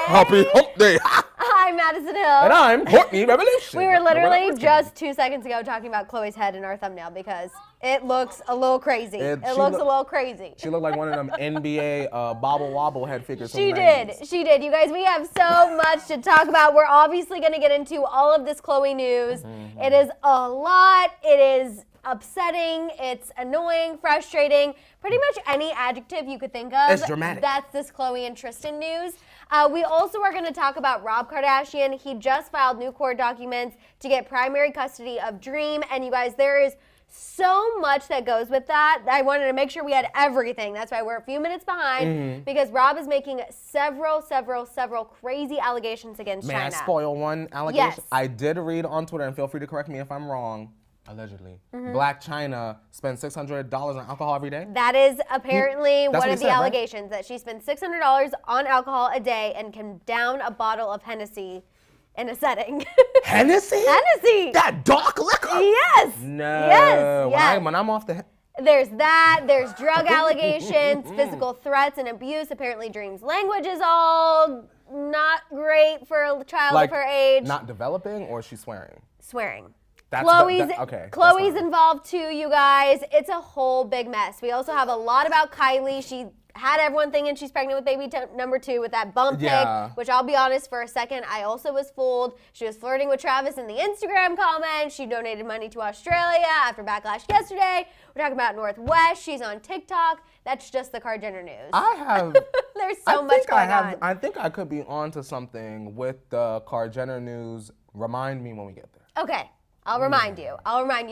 Happy hump day. I'm Maddison Hill. And I'm Courtney Revolution. We were literally just 2 seconds ago talking about Khloe's head in our thumbnail because it looks a little crazy. It looks a little crazy. She looked like one of them NBA bobble wobble head figures. She did. You guys, we have so much to talk about. We're obviously going to get into all of this Khloe news. Mm-hmm. It is a lot. It is upsetting, it's annoying, frustrating, pretty much any adjective you could think of. It's dramatic. That's this Khloe and Tristan news. We also are going to talk about Rob Kardashian. He just filed new court documents to get primary custody of Dream. And you guys, there is so much that goes with that. I wanted to make sure we had everything. That's why we're a few minutes behind, because Rob is making several crazy allegations against China. May I spoil one allegation? Yes. I did read on Twitter, and feel free to correct me if I'm wrong, allegedly, Black China spends $600 on alcohol every day? That is apparently one of the allegations, right? that she spends $600 on alcohol a day and can down a bottle of Hennessy in a setting. Hennessy? Hennessy! That dark liquor? Yes! No. Yes. When I'm off the... There's that, there's drug allegations, physical threats and abuse. Apparently Dream's language is all not great for a child of her age. Not developing, or is she swearing? Swearing. That's Khloe's involved too, you guys. It's a whole big mess. We also have a lot about Kylie. She had everyone thinking she's pregnant with baby number 2 with that bump pic, which I'll be honest, for a second, I also was fooled. She was flirting with Travis in the Instagram comments. She donated money to Australia after backlash yesterday. We're talking about Northwest. She's on TikTok. That's just the Jenner news. There's so much going on. I think I could be onto something with the Jenner news. Remind me when we get there. Okay. I'll remind you.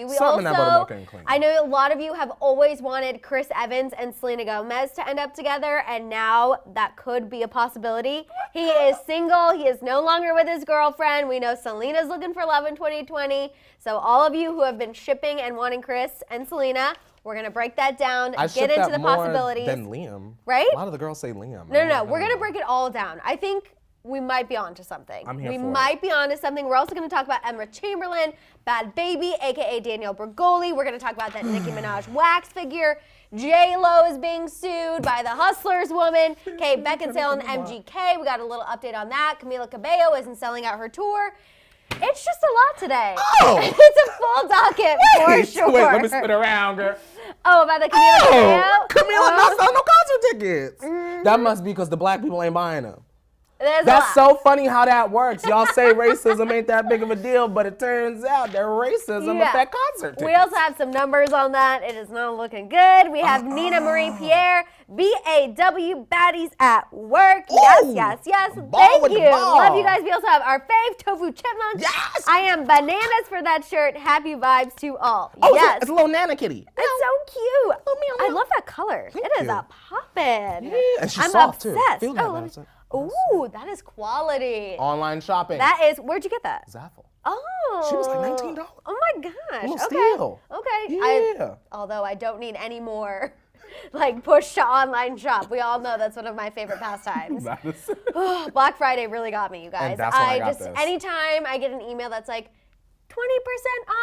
We Something about I know a lot of you have always wanted Chris Evans and Selena Gomez to end up together, and now that could be a possibility. He is single. He is no longer with his girlfriend. We know Selena's looking for love in 2020. So all of you who have been shipping and wanting Chris and Selena, we're going to break that down, get into the possibilities. Than Liam. Right? A lot of the girls say Liam. No. We're going to break it all down. I think we might be onto something. We might be onto something. We're also going to talk about Emma Chamberlain, Bhad Bhabie, a.k.a. Danielle Bregoli. We're going to talk about that Nicki Minaj wax figure. J-Lo is being sued by the Hustlers woman. Okay, Beckinsale and MGK. We got a little update on that. Camila Cabello isn't selling out her tour. It's just a lot today. Oh! It's a full docket for sure. Wait, let me spin around, girl. Oh, about the Camila Cabello? Camila not selling no concert tickets. That must be because the black people ain't buying them. That's so funny how that works. Y'all say racism ain't that big of a deal, but it turns out that racism affects concert tickets. We also have some numbers on that. It is not looking good. We have Nina Marie Pierre, BAW Baddies at Work. Yes. Thank you. Love you guys. We also have our fave, Tofu Chipmunks. Yes. I am bananas for that shirt. Happy vibes to all. Oh, yes. It's a little Nana kitty. It's so cute. I love that color. It is a poppin'. Yeah, and she's I'm soft obsessed. Too. Ooh, that is quality. Online shopping. That is, where'd you get that? Zaffle. Oh. She was like $19. Oh my gosh. A little steal. Okay. Yeah. Although I don't need any more push to online shop. We all know that's one of my favorite pastimes. Black Friday really got me, you guys. And that's when I got this. Anytime I get an email that's like 20%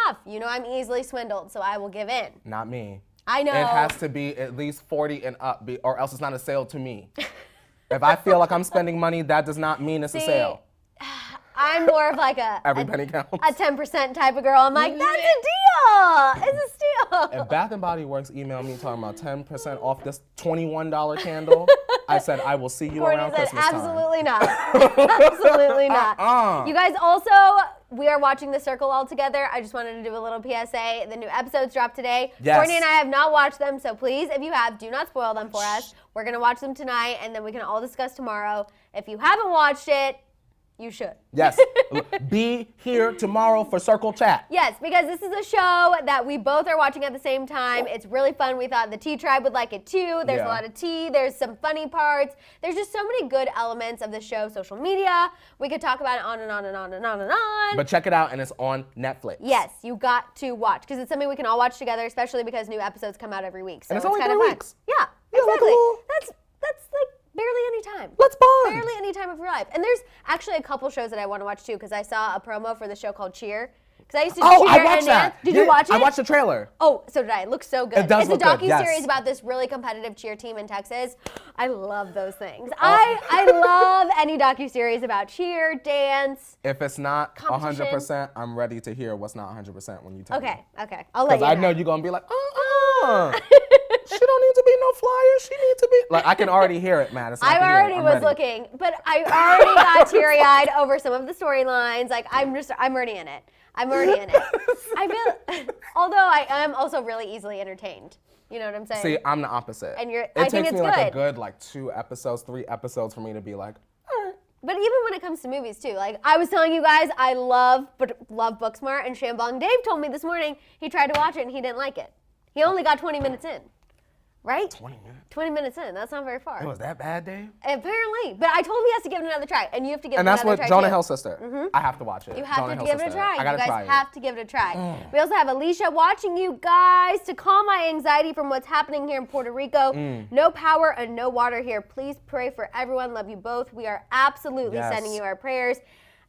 off, I'm easily swindled, so I will give in. Not me. I know. It has to be at least 40 and up, or else it's not a sale to me. If I feel like I'm spending money, that does not mean it's a sale. I'm more of like every penny counts. A 10% type of girl. I'm like, that's a deal. It's a steal. If Bath and Body Works emailed me talking about 10% off this $21 candle, I said, I will see you around Christmas time. Absolutely not. Absolutely not. You guys also, we are watching The Circle all together. I just wanted to do a little PSA. The new episodes dropped today. Yes. Courtney and I have not watched them, so please, if you have, do not spoil them for us. We're going to watch them tonight, and then we can all discuss tomorrow. If you haven't watched it, you should. Yes. Be here tomorrow for Circle Chat. Yes, because this is a show that we both are watching at the same time. It's really fun. We thought the Tea Tribe would like it too. There's a lot of tea. There's some funny parts. There's just so many good elements of the show. Social media. We could talk about it on and on and on and on and on. But check it out, and it's on Netflix. Yes, you got to watch, because it's something we can all watch together, especially because new episodes come out every week. So and it's only kind 3 of fun. weeks. Yeah, exactly. That's like barely any time. Let's bond. Barely any time of your life. And there's actually a couple shows that I want to watch too, because I saw a promo for the show called Cheer. Because I used to cheer and dance. Did you watch it? I watched the trailer. Oh, so did I. It looks so good. It does look good, yes. It's a docuseries about this really competitive cheer team in Texas. I love those things. I love any docuseries about cheer, dance. If it's not 100%, I'm ready to hear what's not 100% when you tell me. Okay. I'll let you know. Because I know you're going to be like, she don't need to be no flyer. She needs to be. Like, I can already hear it, Madison. I already was looking, but I already got teary-eyed over some of the storylines. Like, I'm already in it. I feel, although I am also really easily entertained. You know what I'm saying? See, I'm the opposite. And it takes me like a good 2 episodes, 3 episodes for me to be like, all right. But even when it comes to movies too, like I was telling you guys, I love Booksmart, and Chamberlain Dave told me this morning he tried to watch it and he didn't like it. He only got 20 minutes in. Right? 20 minutes? 20 minutes in. That's not very far. It was that bad, Dave? Apparently. But I told him he has to give it another try. And you have to give it another try. And that's what Jonah Hill's sister. I have to watch it. You have to give it a try. I gotta try it. You guys have to give it a try. We also have Alicia watching you guys to calm my anxiety from what's happening here in Puerto Rico. No power and no water here. Please pray for everyone. Love you both. We are absolutely sending you our prayers.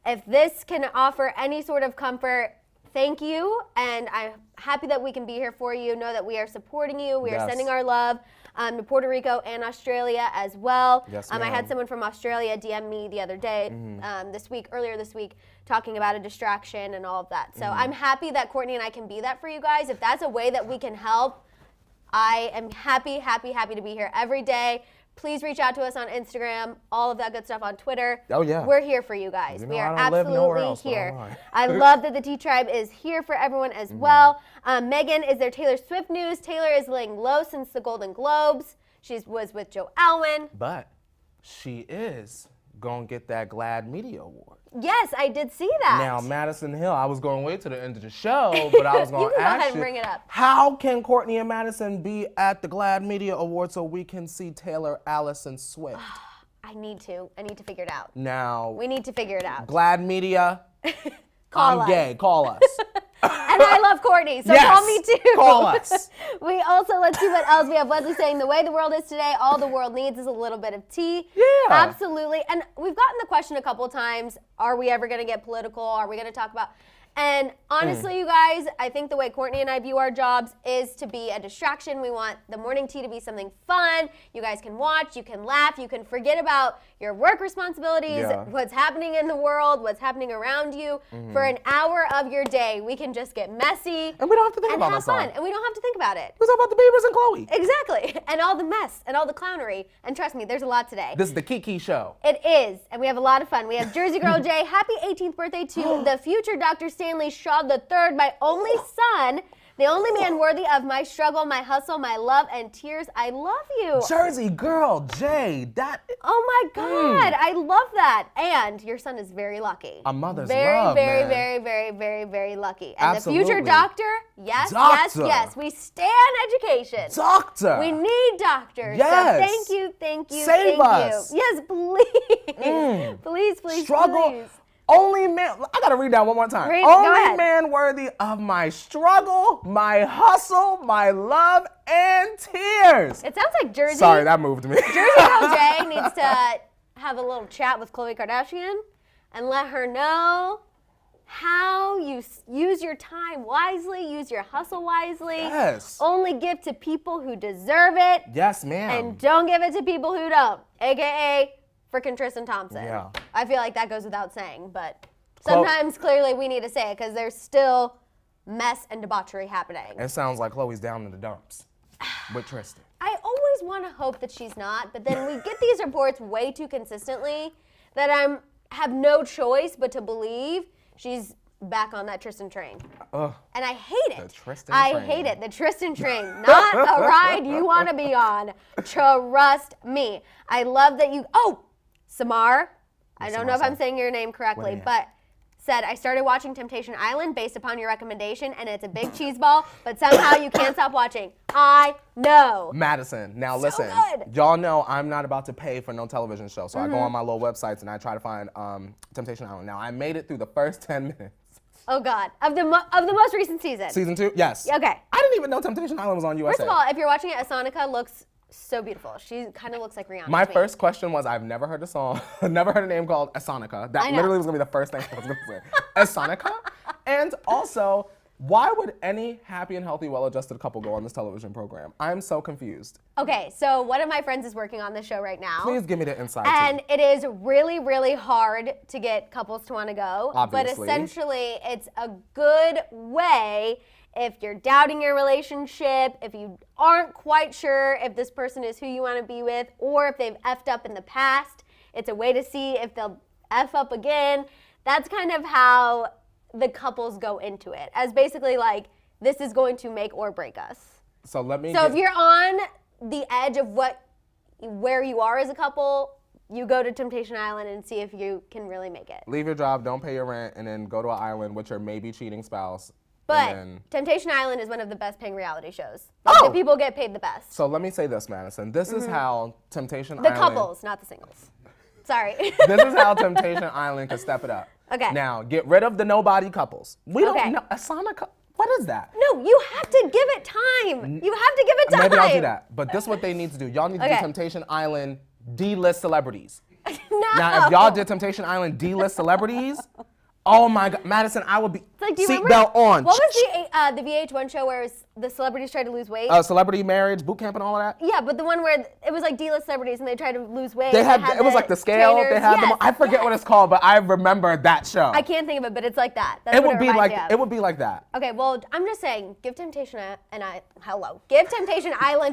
If this can offer any sort of comfort, thank you, and I'm happy that we can be here for you. Know that we are supporting you. We are sending our love to Puerto Rico and Australia as well. Yes, I had someone from Australia DM me the other day, earlier this week, talking about a distraction and all of that. So I'm happy that Courtney and I can be that for you guys. If that's a way that we can help, I am happy to be here every day. Please reach out to us on Instagram, all of that good stuff on Twitter. Oh, yeah. We're here for you guys. You know, we are I don't live nowhere else, here. I love that the T-Tribe is here for everyone as well. Megan, is there Taylor Swift news? Taylor is laying low since the Golden Globes. She was with Joe Alwyn. But she is going to get that GLAAD Media Award. Yes, I did see that. Now, Madison Hill, I was going to wait to the end of the show, but I was going to ask you. You can go ahead and bring it up. How can Courtney and Madison be at the GLAAD Media Award so we can see Taylor Allison Swift? I need to figure it out. Now. We need to figure it out. GLAAD Media, Call I'm us. gay. Call us. And I love Courtney, so yes, call me too. Call us. We also, let's see what else. We have Wesley saying, the way the world is today, all the world needs is a little bit of tea. Yeah. Absolutely. And we've gotten the question a couple times, are we ever going to get political? Are we going to talk about... And honestly, you guys, I think the way Courtney and I view our jobs is to be a distraction. We want the morning tea to be something fun. You guys can watch, you can laugh, you can forget about your work responsibilities, what's happening in the world, what's happening around you. For an hour of your day, we can just get messy. And we don't have to think about have fun. And we don't have to think about it. We talk about the Biebers and Khloe. Exactly. And all the mess and all the clownery. And trust me, there's a lot today. This is the Kiki show. It is. And we have a lot of fun. We have Jersey Girl Jay. Happy 18th birthday to the future Dr. Stanley Shaw III, my only son, the only man worthy of my struggle, my hustle, my love, and tears. I love you. Jersey Girl Jay. That. Oh my God. I love that. And your son is very lucky. A mother's very, love, very, man. very, very, very, very lucky. And Absolutely. the future doctor, yes, Doctor. yes. We stand education. Doctor. We need doctors. Yes. So thank you. Save us. You. Yes, please. Please. Struggle. Please. Only man, I gotta read that one more time. Go only ahead. man worthy of my struggle, my hustle, my love, and tears. It sounds like Jersey. Sorry, that moved me. Jersey Girl Jay needs to have a little chat with Khloe Kardashian and let her know how you use your time wisely, use your hustle wisely. Yes. Only give to people who deserve it. Yes, ma'am. And don't give it to people who don't, AKA freaking Tristan Thompson. Yeah. I feel like that goes without saying, but sometimes clearly we need to say it because there's still mess and debauchery happening. It sounds like Khloe's down in the dumps with Tristan. I always want to hope that she's not, but then we get these reports way too consistently that I have no choice but to believe she's back on that Tristan train. And I hate it. The Tristan train. I hate it. The Tristan train. Not a ride you want to be on. Trust me. I love that you... Oh! Samar, I don't know if I'm saying your name correctly, but said, I started watching Temptation Island based upon your recommendation, and it's a big cheese ball, but somehow you can't stop watching. I know. Madison, now listen, good. y'all know I'm not about to pay for no television show, so I go on my little websites and I try to find Temptation Island. Now, I made it through the first 10 minutes. Oh, God. Of the most recent season. Season 2? Yes. Okay. I didn't even know Temptation Island was on USA. First of all, if you're watching it, Asonica looks So beautiful. She kind of looks like Rihanna. My first question was, I've never heard a song, never heard a name called Asonica. That literally was gonna be the first thing I was gonna say. Asonica? And also, why would any happy and healthy, well-adjusted couple go on this television program? I'm so confused. Okay, so one of my friends is working on this show right now. Please give me the insight. And it is really, really hard to get couples to want to go. Obviously. But essentially, it's a good way if you're doubting your relationship, if you aren't quite sure if this person is who you want to be with, or if they've effed up in the past. It's a way to see if they'll F up again. That's kind of how the couples go into it, as basically like, this is going to make or break us. So if you're on the edge of where you are as a couple, you go to Temptation Island and see if you can really make it. Leave your job, don't pay your rent, and then go to an island with your maybe cheating spouse. But Temptation Island is one of the best paying reality shows. Like, the people get paid the best. So let me say this, Madison. This is how Temptation The Island... couples, not the singles. Sorry. This is how Temptation Island can step it up. Okay. Now, get rid of the nobody couples. We don't know. Asonica, what is that? No, you have to give it time. You have to give it time. Maybe I'll do that. But this is what they need to do. Y'all need to do Temptation Island D-list celebrities. No. Now, if y'all did Temptation Island D-list celebrities... Oh my God, Madison, I would be seatbelt on. What was the VH1 show where the celebrities tried to lose weight? Celebrity Marriage, Boot Camp and all of that? Yeah, but the one where it was like D-list celebrities and they tried to lose weight. It was like the scale. Trainers. They had them. I forget what it's called, but I remember that show. I can't think of it, but it's like that. That's it would be like that. Okay, well, I'm just saying, give Temptation Island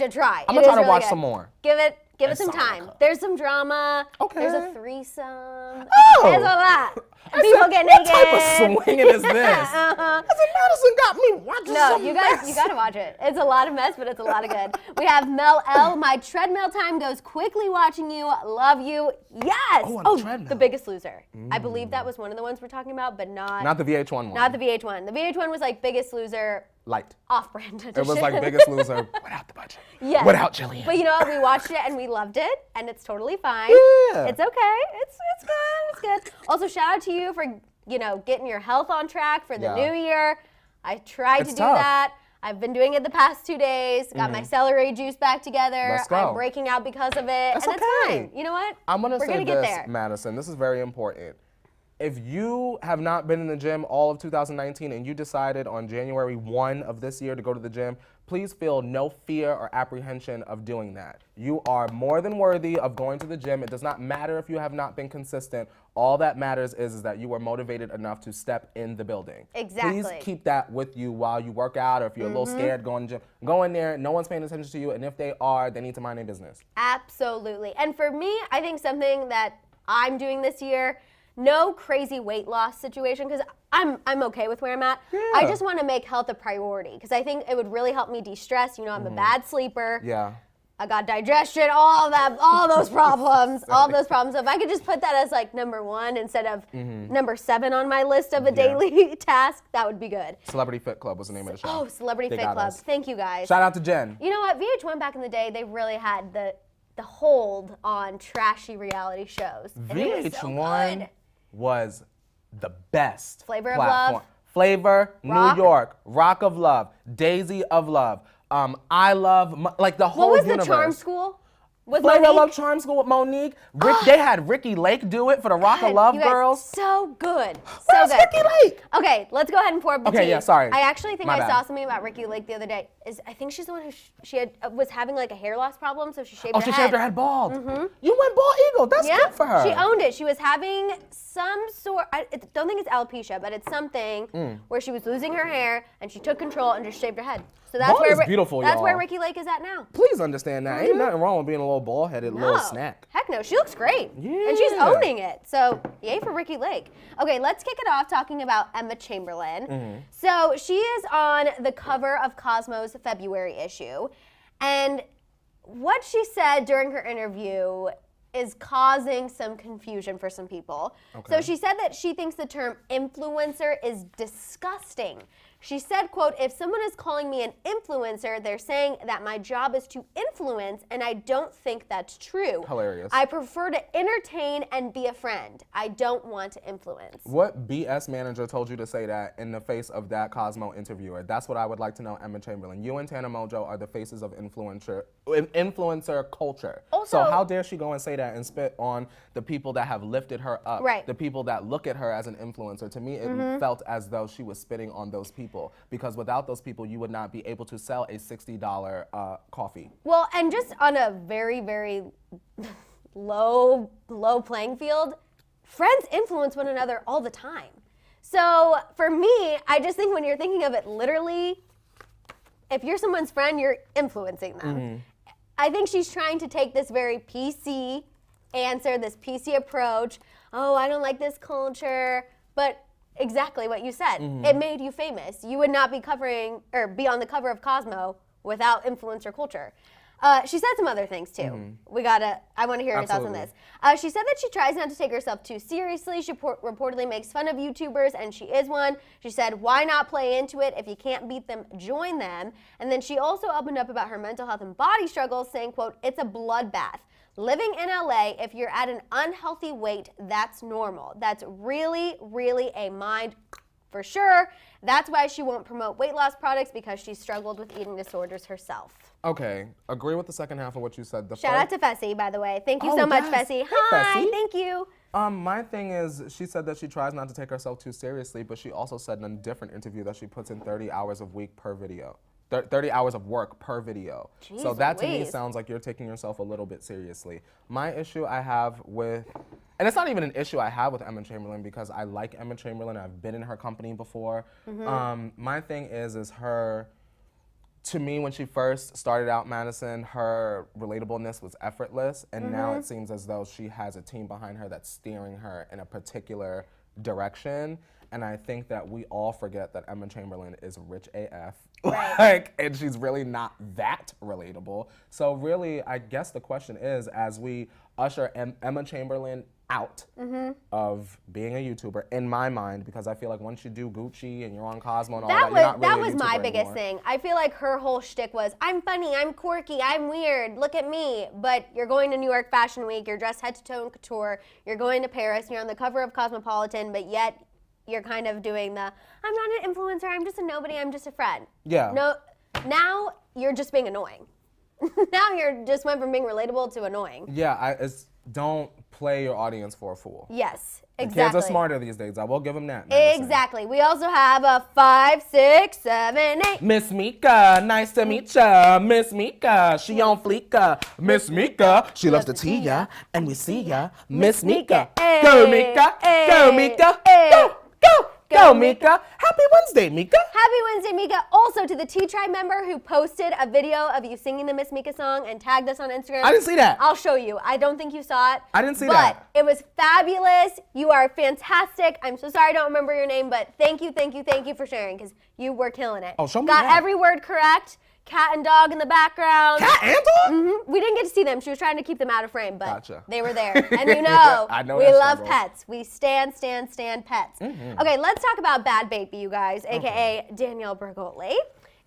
a try. I'm gonna try to watch some more. Give it some time. There's some drama. Okay. There's a threesome. Oh. There's a lot. People get naked. What type of swinging is this? I said, Madison got me watching some mess. You gotta watch it. It's a lot of mess, but it's a lot of good. We have Mel L. My treadmill time goes quickly watching you. Love you. Yes. Treadmill. The Biggest Loser. I believe that was one of the ones we're talking about, but not the VH1 one. Not the VH1. The VH1 was like Biggest Loser. Light. Off-brand edition. It was like Biggest Loser without the budget. Yeah. Without Jillian. But you know what? We watched it and we loved it, and it's totally fine. Yeah. It's okay. It's good. It's good. Also, shout out to you for getting your health on track for the new year. I tried to do that. I've been doing it the past 2 days. Got my celery juice back together. Let's go. I'm breaking out because of it, That's and okay. it's fine. You know what? I'm gonna We're say gonna this, get there. Madison. This is very important. If you have not been in the gym all of 2019 and you decided on January 1 of this year to go to the gym, please feel no fear or apprehension of doing that. You are more than worthy of going to the gym. It does not matter if you have not been consistent. All that matters is that you are motivated enough to step in the building. Exactly. Please keep that with you while you work out, or if you're a little scared going to the gym. Go in there, no one's paying attention to you, and if they are, they need to mind their business. Absolutely. And for me, I think something that I'm doing this year, no crazy weight loss situation, because I'm okay with where I'm at. Yeah. I just want to make health a priority, because I think it would really help me de-stress. I'm a bad sleeper. Yeah. I got digestion, all those problems, all those problems. So if I could just put that as like number 1 instead of number 7 on my list of a daily task, that would be good. Celebrity Fit Club was the name of the show. Oh, Celebrity Fit Club. Us. Thank you, guys. Shout out to Jen. You know what? VH1 back in the day, they really had the hold on trashy reality shows. And it was so good. Was the best. Flavor platform. of Love. Flavor, Rock. New York, Rock of Love, Daisy of Love, I Love, like the whole universe. What was the Charm School? With Flavor Monique? of Love Charm School with Monique. They had Ricky Lake do it for the Rock of Love you guys, girls. So good. Where's so good. Ricky Lake? Okay, let's go ahead and pour up the tea. Okay, yeah, sorry. I actually think My I bad. saw something about Ricky Lake the other day. I think she's the one who was having like a hair loss problem, so she shaved her head. Oh, she shaved her head bald. You went bald eagle. That's good for her. She owned it. She was having some sort, I don't think it's alopecia, but it's something where she was losing her hair and she took control and just shaved her head. So that's Bald is beautiful, that's y'all. where Ricky Lake is at now. Please understand that. Ain't nothing wrong with being a little bald-headed little snack. Heck no, she looks great. Yeah. And she's owning it. So yay for Ricky Lake. Okay, let's kick it off talking about Emma Chamberlain. So she is on the cover of Cosmo's February issue. And what she said during her interview is causing some confusion for some people. Okay. So she said that she thinks the term influencer is disgusting. She said, quote, if someone is calling me an influencer, they're saying that my job is to influence, and I don't think that's true. Hilarious. I prefer to entertain and be a friend. I don't want to influence. What BS manager told you to say that in the face of that Cosmo interviewer? That's what I would like to know, Emma Chamberlain. You and Tana Mojo are the faces of influencer culture. Also, so how dare she go and say that and spit on the people that have lifted her up, right. the people that look at her as an influencer? To me, it felt as though she was spitting on those people, because without those people, you would not be able to sell a $60 coffee. Well, and just on a very, very low playing field, friends influence one another all the time. So for me, I just think when you're thinking of it literally, if you're someone's friend, you're influencing them. I think she's trying to take this very PC answer, this PC approach. Oh, I don't like this culture, but exactly what you said. It made you famous. You would not be covering or be on the cover of Cosmo without influencer culture. She said some other things too. I want to hear your thoughts on this. She said that she tries not to take herself too seriously. She reportedly makes fun of YouTubers, and she is one. She said, why not play into it? If you can't beat them, join them. And then she also opened up about her mental health and body struggles, saying, quote, it's a bloodbath. Living in LA, if you're at an unhealthy weight, that's normal. That's really, really a mind for sure. That's why she won't promote weight loss products, because she struggled with eating disorders herself. Okay, agree with the second half of what you said. Shout out to Fessy, by the way. Thank you so much, Fessy. Hi, Fessy. thank you. My thing is, she said that she tries not to take herself too seriously, but she also said in a different interview that she puts in 30 hours of week per video. 30 hours of work per video. Jeez so that to me Louise. sounds like you're taking yourself a little bit seriously. My issue I have with, and it's not even an issue I have with Emma Chamberlain, because I like Emma Chamberlain. I've been in her company before. My thing is her, to me, when she first started out Madison, her relatableness was effortless, and now it seems as though she has a team behind her that's steering her in a particular direction. And I think that we all forget that Emma Chamberlain is rich AF. Right. And she's really not that relatable. So really, I guess the question is, as we usher Emma Chamberlain out of being a YouTuber, in my mind, because I feel like once you do Gucci and you're on Cosmo and all that, you're not really that a was YouTuber my biggest anymore. thing. I feel like her whole shtick was, I'm funny, I'm quirky, I'm weird, look at me. But you're going to New York Fashion Week, you're dressed head to toe in couture, you're going to Paris, you're on the cover of Cosmopolitan, but yet you're kind of doing the, I'm not an influencer, I'm just a nobody, I'm just a friend. Yeah. No, now you're just being annoying. Now you're just went from being relatable to annoying. Yeah, don't play your audience for a fool. Yes, The exactly. kids are smarter these days. I will give them that. Madison. Exactly. We also have a 5, 6, 7, 8. Miss Mika, nice to meet ya. Miss Mika, she on fleeka. Miss Mika, she loves to tea ya, and we see ya. Miss Mika, go Mika, go Mika, go, go, go Mika. Happy Wednesday, Mika. Happy Wednesday, Mika. Also to the T-Tribe member who posted a video of you singing the Miss Mika song and tagged us on Instagram. I didn't see that. I'll show you. I don't think you saw it. I didn't see that. But it was fabulous. You are fantastic. I'm so sorry I don't remember your name, but thank you for sharing, because you were killing it. Oh, show me Got that. every word correct. Cat and dog in the background. Cat and dog? We didn't get to see them. She was trying to keep them out of frame, but Gotcha. they were there. And you know, I know we that love struggle. pets. We stand pets. Okay, let's talk about Bhad Bhabie, you guys, aka Danielle Bregoli.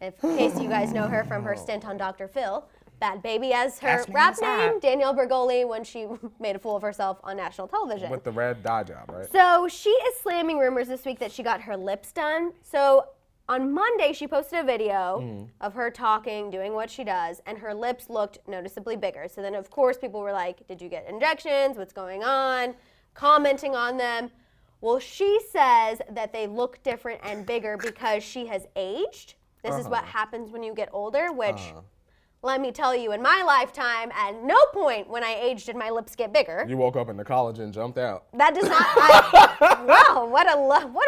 In case you guys know her from her stint on Dr. Phil. Bhad Bhabie as her Catch me rap outside. name, Danielle Bregoli, when she made a fool of herself on national television. With the red dye job, right? So she is slamming rumors this week that she got her lips done. So on Monday, she posted a video of her talking, doing what she does, and her lips looked noticeably bigger. So then, of course, people were like, did you get injections? What's going on? Commenting on them. Well, she says that they look different and bigger because she has aged. This is what happens when you get older, which, let me tell you, in my lifetime, at no point when I aged did my lips get bigger. You woke up in the college and jumped out. That does not, wow, what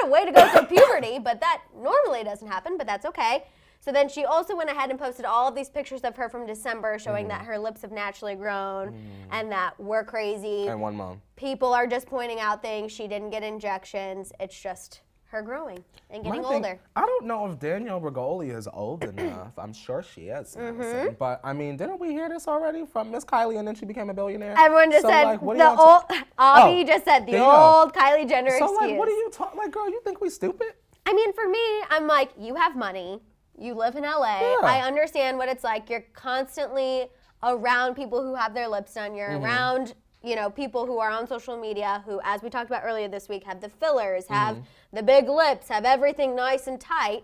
a way to go through puberty, but that normally doesn't happen, but that's okay. So then she also went ahead and posted all of these pictures of her from December showing that her lips have naturally grown and that we're crazy. And one mom. People are just pointing out things. She didn't get injections. It's just her growing and getting older. I don't know if Danielle Bregoli is old enough. I'm sure she is. Madison. But I mean, didn't we hear this already from Miss Kylie and then she became a billionaire? Everyone just said like, what do the y'all old, Avi just said the there you go. old Kylie Jenner So excuse. like, what are you talking? Like, girl, you think we stupid? I mean, for me, I'm like, you have money. You live in LA. Yeah. I understand what it's like. You're constantly around people who have their lips done. You're around, you know, people who are on social media who, as we talked about earlier this week, have the fillers, have the big lips, have everything nice and tight.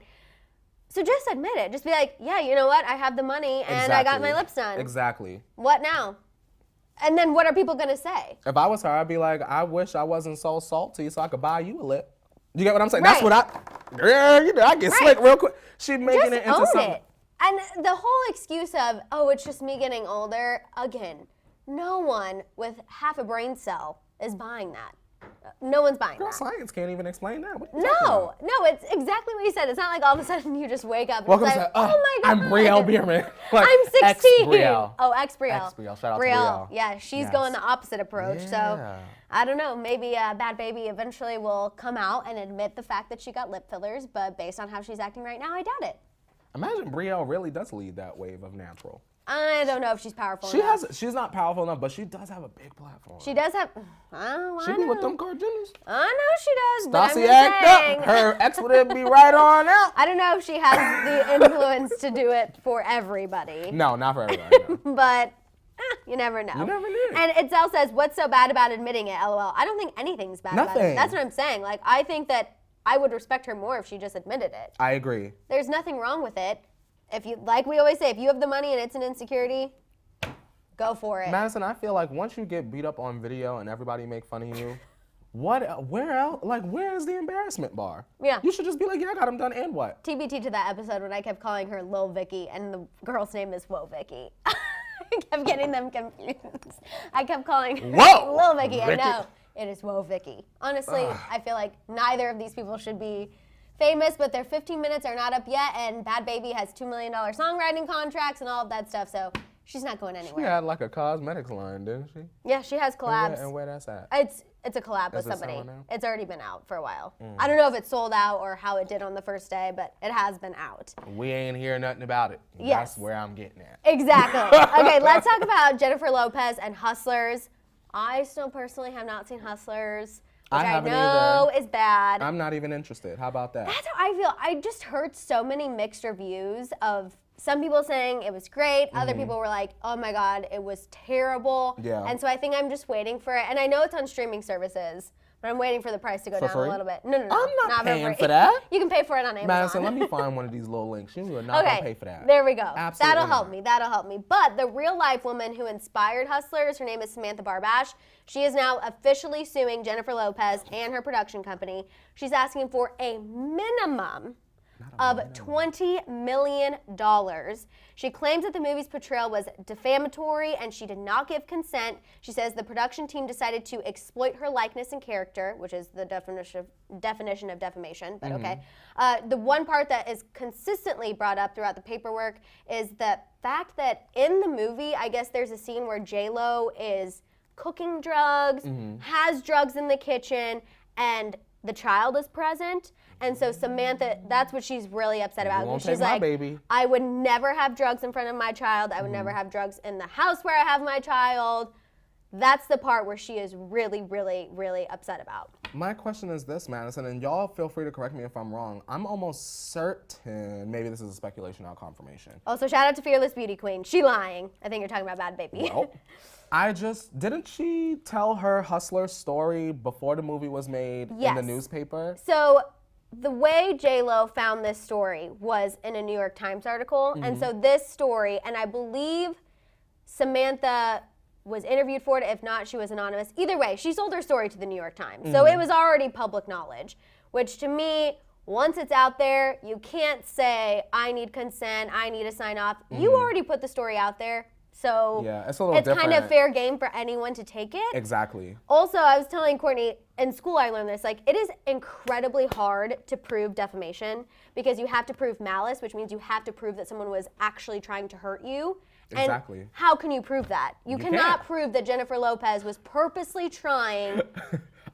So just admit it. Just be like, yeah, you know what? I have the money and I got my lips done. Exactly. What now? And then what are people going to say? If I was her, I'd be like, I wish I wasn't so salty so I could buy you a lip. You get what I'm saying? Right. That's what girl, you know, I get slick real quick. She making it into something. It. And the whole excuse of, oh, it's just me getting older, again, no one with half a brain cell is buying that. No one's buying that. Science can't even explain that. No, it's exactly what you said. It's not like all of a sudden you just wake up and Welcome it's like, to, oh my God. I'm Brielle Bierman. Like, I'm 16. Ex-Brielle. Oh, ex-Brielle. Ex-Brielle. Shout out to Brielle. Yeah, she's going the opposite approach. Yeah. So I don't know. Maybe Bhad Bhabie eventually will come out and admit the fact that she got lip fillers, but based on how she's acting right now, I doubt it. Imagine Brielle really does lead that wave of natural. I don't know if she's powerful enough. She's not powerful enough, but she does have a big platform. She does have. She be with them Kardashians. I know she does. But Stassi act up. Her ex would be right on out. I don't know if she has the influence to do it for everybody. No, not for everybody. No. But you never know. You never knew. And Itzel says, "What's so bad about admitting it?" LOL. I don't think anything's bad about it. That's what I'm saying. Like, I think that I would respect her more if she just admitted it. I agree. There's nothing wrong with it. If you, like we always say, if you have the money and it's an insecurity, go for it. Maddison, I feel like once you get beat up on video and everybody make fun of you, where else? Like, where is the embarrassment bar? Yeah. You should just be like, yeah, I got him done, and what? TBT to that episode when I kept calling her Lil Vicky and the girl's name is Whoa Vicky. I kept getting them confused. I kept calling her Lil Vicky. I know. It is Whoa Vicky. Honestly, I feel like neither of these people should be famous, but their 15 minutes are not up yet, and Bhad Bhabie has $2 million songwriting contracts and all of that stuff, so she's not going anywhere. She had like a cosmetics line, didn't she? Yeah, she has collabs. And where that's at? It's a collab with somebody. Now? It's already been out for a while. I don't know if it's sold out or how it did on the first day, but it has been out. We ain't hear nothing about it. Yes. That's where I'm getting at. Exactly. Okay, let's talk about Jennifer Lopez and Hustlers. I still personally have not seen Hustlers, which I know is bad. I'm not even interested. How about that? That's how I feel. I just heard so many mixed reviews of some people saying it was great. Other people were like, oh my God, it was terrible. Yeah. And so I think I'm just waiting for it. And I know it's on streaming services, but I'm waiting for the price to go down a little bit. No. I'm not paying for that. You can pay for it on Amazon. Madison, let me find one of these little links. You are not going to pay for that. There we go. Absolutely That'll help me. But the real life woman who inspired Hustlers, her name is Samantha Barbash. She is now officially suing Jennifer Lopez and her production company. She's asking for a minimum of $20 million. She claims that the movie's portrayal was defamatory and she did not give consent. She says the production team decided to exploit her likeness and character, which is the definition of defamation, but okay. The one part that is consistently brought up throughout the paperwork is the fact that in the movie, I guess there's a scene where J-Lo is cooking drugs, has drugs in the kitchen, and the child is present. And so Samantha, that's what she's really upset about. She's like, baby. I would never have drugs in front of my child. I would never have drugs in the house where I have my child. That's the part where she is really, really, really upset about. My question is this, Madison, and y'all feel free to correct me if I'm wrong. I'm almost certain, maybe this is a speculation, not confirmation. Also, shout out to Fearless Beauty Queen. She lying. I think you're talking about Bhad Bhabie. Well, didn't she tell her Hustler story before the movie was made in the newspaper? So the way J-Lo found this story was in a New York Times article. And so this story, and I believe Samantha was interviewed for it. If not, she was anonymous. Either way, she sold her story to the New York Times. So it was already public knowledge, which to me, once it's out there, you can't say, I need consent, I need to sign off. You already put the story out there. So yeah, it's a little different. Kind of fair game for anyone to take it. Exactly. Also, I was telling Courtney, in school I learned this, like it is incredibly hard to prove defamation because you have to prove malice, which means you have to prove that someone was actually trying to hurt you. Exactly. And how can you prove that? You cannot prove that Jennifer Lopez was purposely trying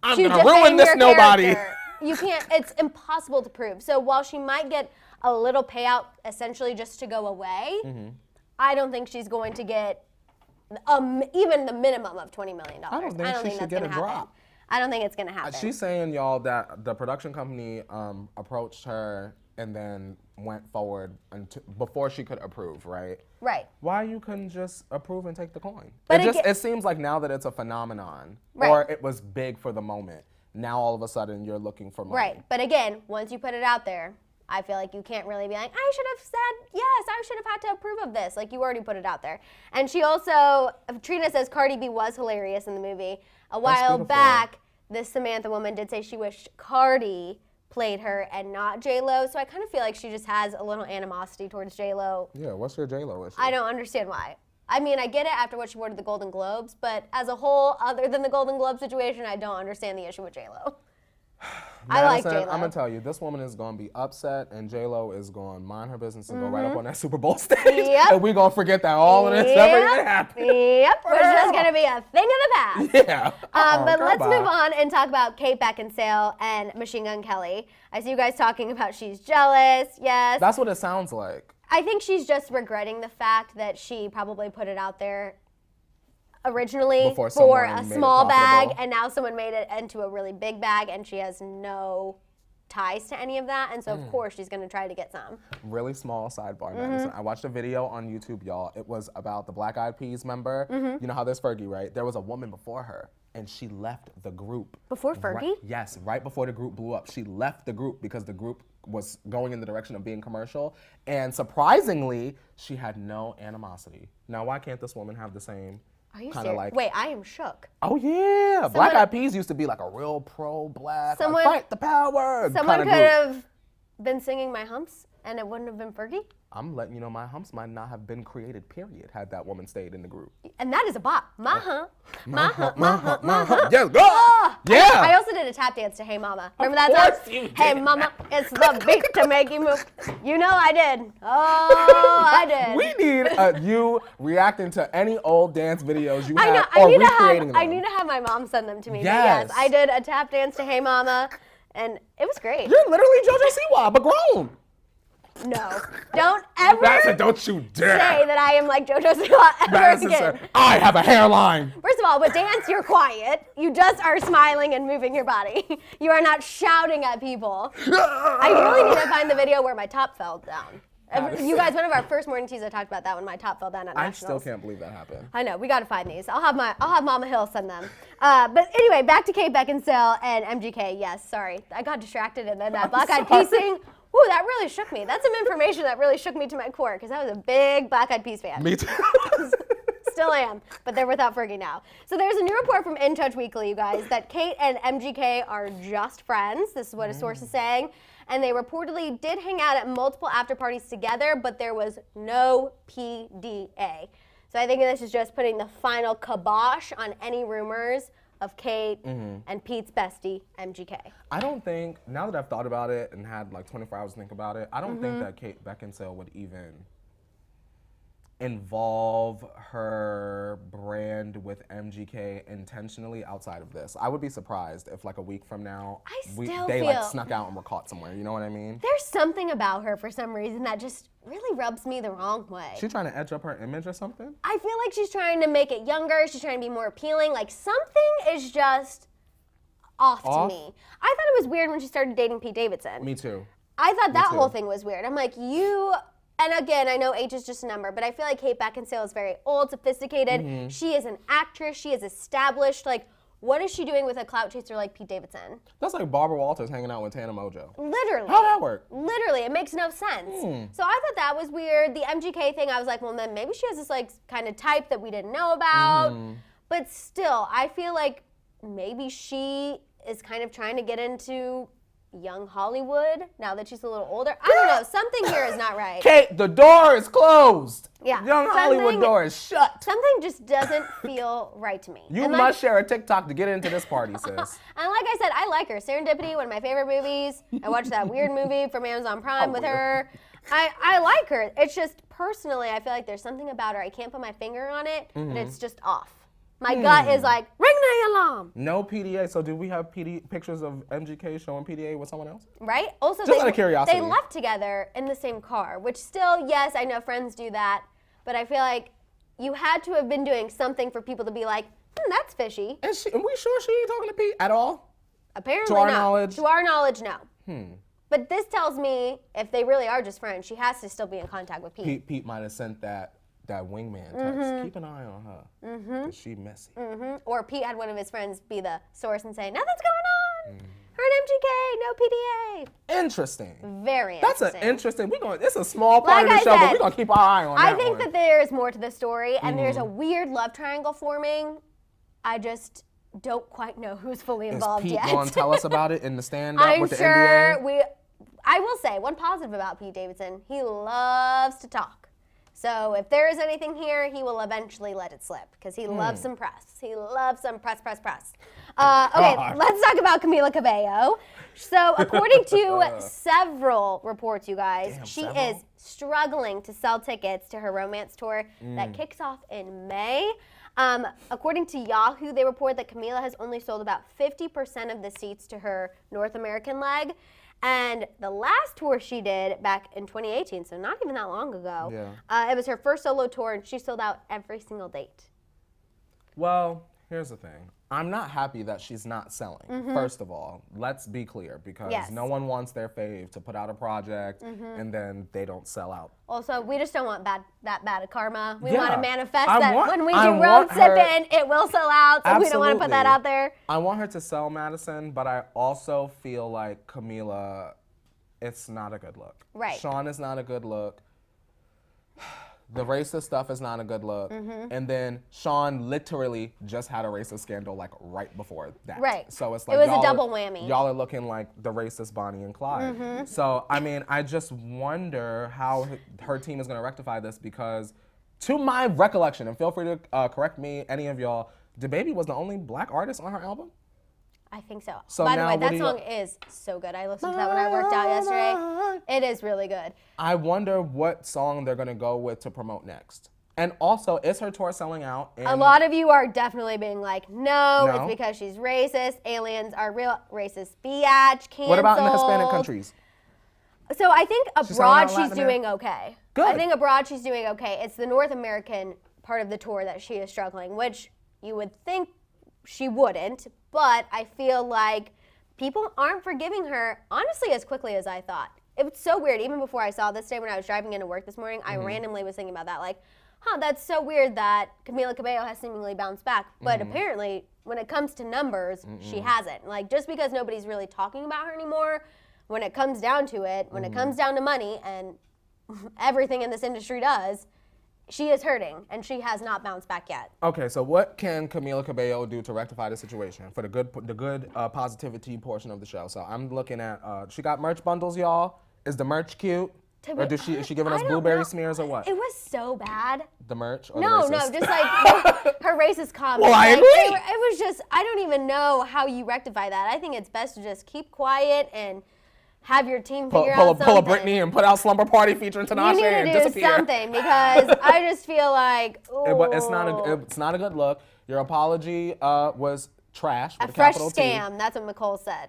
I'm to gonna ruin this nobody. You can't, it's impossible to prove. So while she might get a little payout essentially just to go away, I don't think she's going to get even the minimum of $20 million. I don't think she should get a drop. I don't think it's gonna happen. She's saying, y'all, that the production company approached her and then went forward before she could approve, right? Right. Why you couldn't just approve and take the coin? But it seems like now that it's a phenomenon, or it was big for the moment, now all of a sudden you're looking for money. Right. But again, once you put it out there, I feel like you can't really be like, I should have said yes, I should have had to approve of this. Like, you already put it out there. And she also, Trina says Cardi B was hilarious in the movie. A while back, this Samantha woman did say she wished Cardi played her and not J-Lo. So I kind of feel like she just has a little animosity towards J-Lo. Yeah, what's your J-Lo issue? I don't understand why. I mean, I get it after what she wore to the Golden Globes, but as a whole, other than the Golden Globe situation, I don't understand the issue with J-Lo. I like J-Lo. I'm going to tell you, this woman is going to be upset, and J-Lo is going to mind her business and go right up on that Super Bowl stage. Yep. And we're going to forget that all of this ever even happened. Yep, which is going to be a thing of the past. Yeah. But let's move on and talk about Kate Beckinsale and Machine Gun Kelly. I see you guys talking about she's jealous. Yes. That's what it sounds like. I think she's just regretting the fact that she probably put it out there originally for a small bag, and now someone made it into a really big bag, and she has no ties to any of that, and so of course she's going to try to get some. Really small sidebar, Madison. I watched a video on YouTube, y'all. It was about the Black Eyed Peas member. You know how there's Fergie, right? There was a woman before her, and she left the group. Before Fergie? Yes, right before the group blew up. She left the group because the group was going in the direction of being commercial, and surprisingly, she had no animosity. Now, why can't this woman have the same? Are you serious? Wait, I am shook. Oh yeah, Black Eyed Peas used to be like a real pro-black, like, fight the power. Someone could have been singing My Humps, and it wouldn't have been Fergie. I'm letting you know my humps might not have been created, period, had that woman stayed in the group. And that is a bop. My hump, my hump, my hump, my hump. Yes, go! Yeah! I also did a tap dance to Hey Mama. Remember that song? Hey Mama, it's the beat to make you move. You know I did. Oh, I did. We need you reacting to any old dance videos you have or recreating them. I need to have my mom send them to me. Yes, I did a tap dance to Hey Mama, and it was great. You're literally JoJo Siwa, but grown. No, don't ever don't you dare say that I am like JoJo Siwa ever again. I have a hairline. First of all, with dance, you're quiet. You just are smiling and moving your body. You are not shouting at people. I really need to find the video where my top fell down. You guys, one of our first morning teas, I talked about that when my top fell down at Nationals. I still can't believe that happened. I know, we got to find these. I'll have Mama Hill send them. But anyway, back to Kate Beckinsale and MGK. Yes, sorry, I got distracted, and then that Black Eyed Peas thing. Ooh, that really shook me. That's some information that really shook me to my core, because I was a big Black Eyed Peas fan. Me too. Still am, but they're without Fergie now. So there's a new report from In Touch Weekly, you guys, that Kate and MGK are just friends. This is what a source is saying. And they reportedly did hang out at multiple after parties together, but there was no PDA. So I think this is just putting the final kibosh on any rumors of Kate and Pete's bestie, MGK. I don't think, now that I've thought about it and had like 24 hours to think about it, I don't think that Kate Beckinsale would even involve her brand with MGK intentionally outside of this. I would be surprised if like a week from now they like snuck out and were caught somewhere. You know what I mean? There's something about her for some reason that just really rubs me the wrong way. She trying to edge up her image or something? I feel like she's trying to make it younger. She's trying to be more appealing. Like something is just off to me. I thought it was weird when she started dating Pete Davidson. Me too. I thought that whole thing was weird. I'm like, and again, I know age is just a number, but I feel like Kate Beckinsale is very old, sophisticated. She is an actress. She is established. Like, what is she doing with a clout chaser like Pete Davidson? That's like Barbara Walters hanging out with Tana Mojo. Literally. How'd that work? Literally. It makes no sense. So I thought that was weird. The MGK thing, I was like, well, then maybe she has this like kind of type that we didn't know about. But still, I feel like maybe she is kind of trying to get into young Hollywood now that she's a little older. I don't know. Something here is not right. Kate, the door is closed. Yeah. Young Hollywood door is shut. Something just doesn't feel right to me. You must share a TikTok to get into this party, sis. And like I said, I like her. Serendipity, one of my favorite movies. I watched that weird movie from Amazon Prime with her. I like her. It's just personally, I feel like there's something about her. I can't put my finger on it, but it's just off. My gut is like, ring the alarm. No PDA. So do we have pictures of MGK showing PDA with someone else? Right? Also, just out of curiosity. They left together in the same car, which still, yes, I know friends do that, but I feel like you had to have been doing something for people to be like, that's fishy. And we sure she ain't talking to Pete at all? Apparently to our no. knowledge? To our knowledge, no. But this tells me if they really are just friends, she has to still be in contact with Pete. Pete might have sent that wingman text. Keep an eye on her. Because she messy. Or Pete had one of his friends be the source and say, nothing's going on. Her and MGK, no PDA. Interesting. Very interesting. That's an interesting. It's a small part of the show, but we're going to keep our eye on that I think that there's more to the story, and there's a weird love triangle forming. I just don't quite know who's fully involved yet. Is Pete going to tell us about it in the stand-up with the NBA? I will say, one positive about Pete Davidson, he loves to talk. So if there is anything here, he will eventually let it slip because he loves some press. He loves some press. Okay, let's talk about Camila Cabello. So according to several reports, you guys, she is struggling to sell tickets to her romance tour that kicks off in May. According to Yahoo, they report that Camila has only sold about 50% of the seats to her North American leg. And the last tour she did back in 2018, so not even that long ago, it was her first solo tour, and she sold out every single date. Well, here's the thing. I'm not happy that she's not selling, first of all. Let's be clear, because no one wants their fave to put out a project and then they don't sell out. Also, we just don't want that bad karma. We want to manifest that when we do road sipping, it will sell out, so we don't want to put that out there. I want her to sell Maddison, but I also feel like Camila, it's not a good look. Right. Sean is not a good look. The racist stuff is not a good look. And then Sean literally just had a racist scandal like right before that. Right. So it's like it was a double whammy. Y'all are looking like the racist Bonnie and Clyde. So, I mean, I just wonder how her team is going to rectify this because to my recollection, and feel free to correct me, any of y'all, DaBaby was the only black artist on her album? I think so. So by the way, that song is so good. I listened to that when I worked out yesterday. It is really good. I wonder what song they're going to go with to promote next. And also, is her tour selling out? A lot of you are definitely being like, no, it's because she's racist. Aliens are real racist. Biatch, canceled. What about in the Hispanic countries? So I think abroad she's doing okay. Good. I think abroad she's doing okay. It's the North American part of the tour that she is struggling, which you would think she wouldn't, but I feel like people aren't forgiving her, honestly, as quickly as I thought. It was so weird. Even before I saw this day when I was driving into work this morning, I randomly was thinking about that. Like, that's so weird that Camila Cabello has seemingly bounced back. But apparently, when it comes to numbers, she hasn't. Like, just because nobody's really talking about her anymore, when it comes down to it, when it comes down to money, and everything in this industry does, she is hurting, and she has not bounced back yet. Okay, so what can Camila Cabello do to rectify the situation for the good positivity portion of the show? So I'm looking at, she got merch bundles, y'all. Is the merch cute? Or is she giving us blueberry smears or what? It was so bad. The merch or no, the racist? No, just like her racist comments. Well, I agree. It was just, I don't even know how you rectify that. I think it's best to just keep quiet and have your team figure out something. Pull a Britney and put out Slumber Party featuring Tinashe and disappear. You need to do something because I just feel like, it's not a good look. Your apology was trash with a a fresh capital scam. T. That's what Nicole said.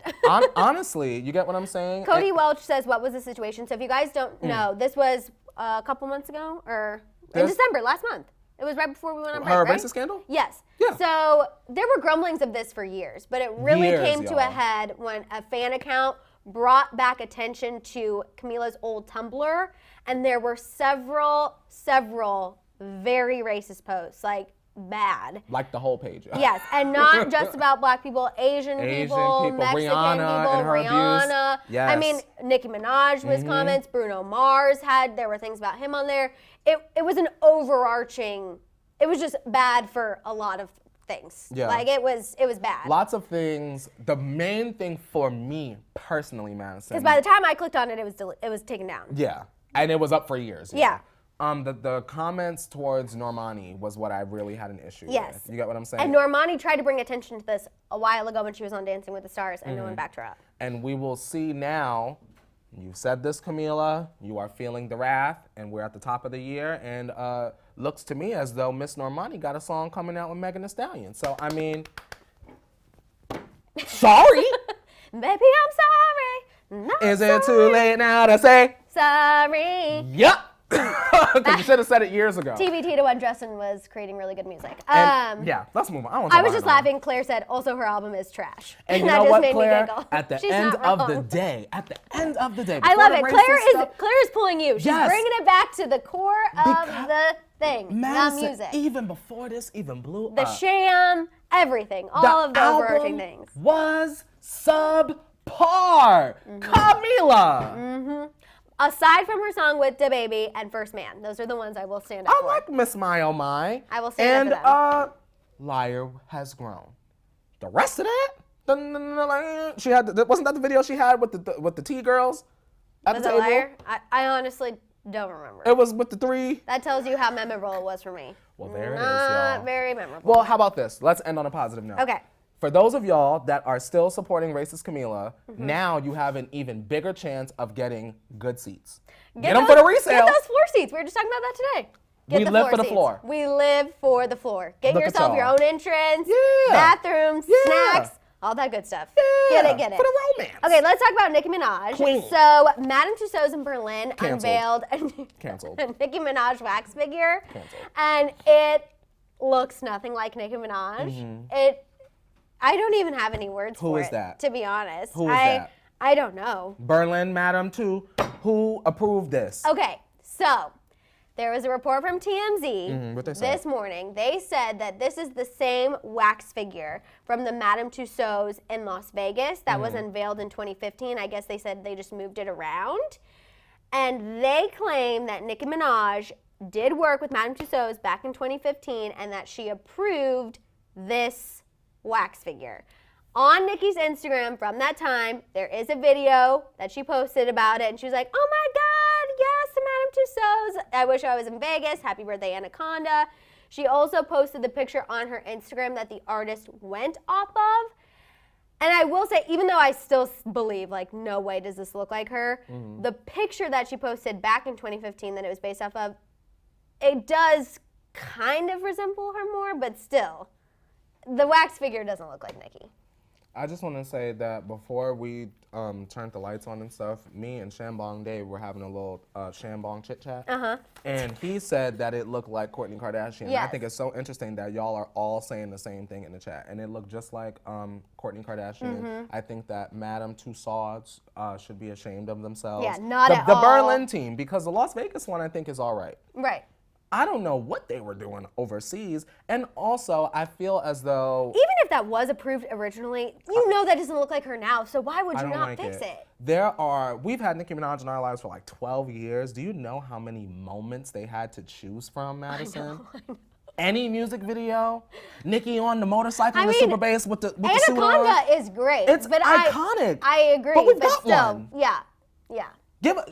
Honestly, you get what I'm saying? Cody Welch says, what was the situation? So if you guys don't know, this was a couple months ago or in December, last month. It was right before we went on break, Her right? racist scandal? Yes. Yeah. So there were grumblings of this for years, but it really came to a head when a fan account brought back attention to Camila's old Tumblr, and there were several very racist posts, like bad. Like the whole page. Yes, and not just about black people, Asian people, Mexican Rihanna. Yes. I mean, Nicki Minaj was comments, Bruno Mars there were things about him on there. It was an overarching, it was just bad for a lot of things. Yeah. Like it was bad. Lots of things. The main thing for me personally, Madison. Because by the time I clicked on it, it was taken down. Yeah, and it was up for years. Yeah. The comments towards Normani was what I really had an issue with. You get what I'm saying? And Normani tried to bring attention to this a while ago when she was on Dancing with the Stars, and no one backed her up. And we will see now. You said this, Camila. You are feeling the wrath, and we're at the top of the year, and looks to me as though Miss Normani got a song coming out with Megan Thee Stallion. So, I mean, sorry. Baby, I'm sorry. Is it too late now to say? Sorry. Yup. Because you should have said it years ago. TBT to when Justin was creating really good music. Yeah, let's move on. I was just laughing. Claire said, also her album is trash. And you know what, Claire? At the end of the day, I love it. Claire is pulling you. She's bringing it back to the core of the thing, Maddison, the music. Even before this even blew up. The sham, everything, all of the overarching things. Was subpar. Camila. Aside from her song with DaBaby and First Man, those are the ones I will stand up for. I like Miss My Oh My. I will stand up for them. Liar Has Grown. The rest of that, she had. Wasn't that the video she had with the T girls at the table? Liar? I honestly don't remember. It was with the 3. That tells you how memorable it was for me. Well, there it is, y'all. y'all. Very memorable. Well, how about this? Let's end on a positive note. Okay. For those of y'all that are still supporting racist Camila, now you have an even bigger chance of getting good seats. Get them for the resale. Get those floor seats. We were just talking about that today. We live for the floor. We live for the floor. Get Look yourself your own entrance, bathrooms, snacks, all that good stuff. Yeah. Get it. For the romance. Okay, let's talk about Nicki Minaj. Queen. So, Madame Tussauds in Berlin Canceled. unveiled Canceled. a Nicki Minaj wax figure. Canceled. And it looks nothing like Nicki Minaj. I don't even have any words for it. Who is that? To be honest. Who is that? I don't know. Berlin, Madam too. Who approved this? Okay, so there was a report from TMZ what they said? this morning. They said that this is the same wax figure from the Madame Tussauds in Las Vegas that was unveiled in 2015. I guess they said they just moved it around. And they claim that Nicki Minaj did work with Madame Tussauds back in 2015 and that she approved this wax figure. On Nicki's Instagram from that time, there is a video that she posted about it, and she was like, oh my God, yes, Madame Tussauds. I wish I was in Vegas. Happy birthday, Anaconda. She also posted the picture on her Instagram that the artist went off of. And I will say, even though I still believe, like, no way does this look like her, the picture that she posted back in 2015 that it was based off of, it does kind of resemble her more, but still. The wax figure doesn't look like Nicki. I just want to say that before we turned the lights on and stuff, me and Shambong Dave were having a little Shambong chit chat. And he said that it looked like Kourtney Kardashian. Yes. I think it's so interesting that y'all are all saying the same thing in the chat. And it looked just like Kourtney Kardashian. I think that Madame Tussauds should be ashamed of themselves. Yeah, not at all. The all. Berlin team, because the Las Vegas one I think is all right. Right. I don't know what they were doing overseas. And also, I feel as though... Even if that was approved originally, you know that doesn't look like her now, so why would you not fix it? We've had Nicki Minaj in our lives for like 12 years. Do you know how many moments they had to choose from, Madison? I know. Any music video, Nicki on the motorcycle in the super bass with the suit on. Anaconda is great. It's iconic. I agree. But we've got still, one. Yeah.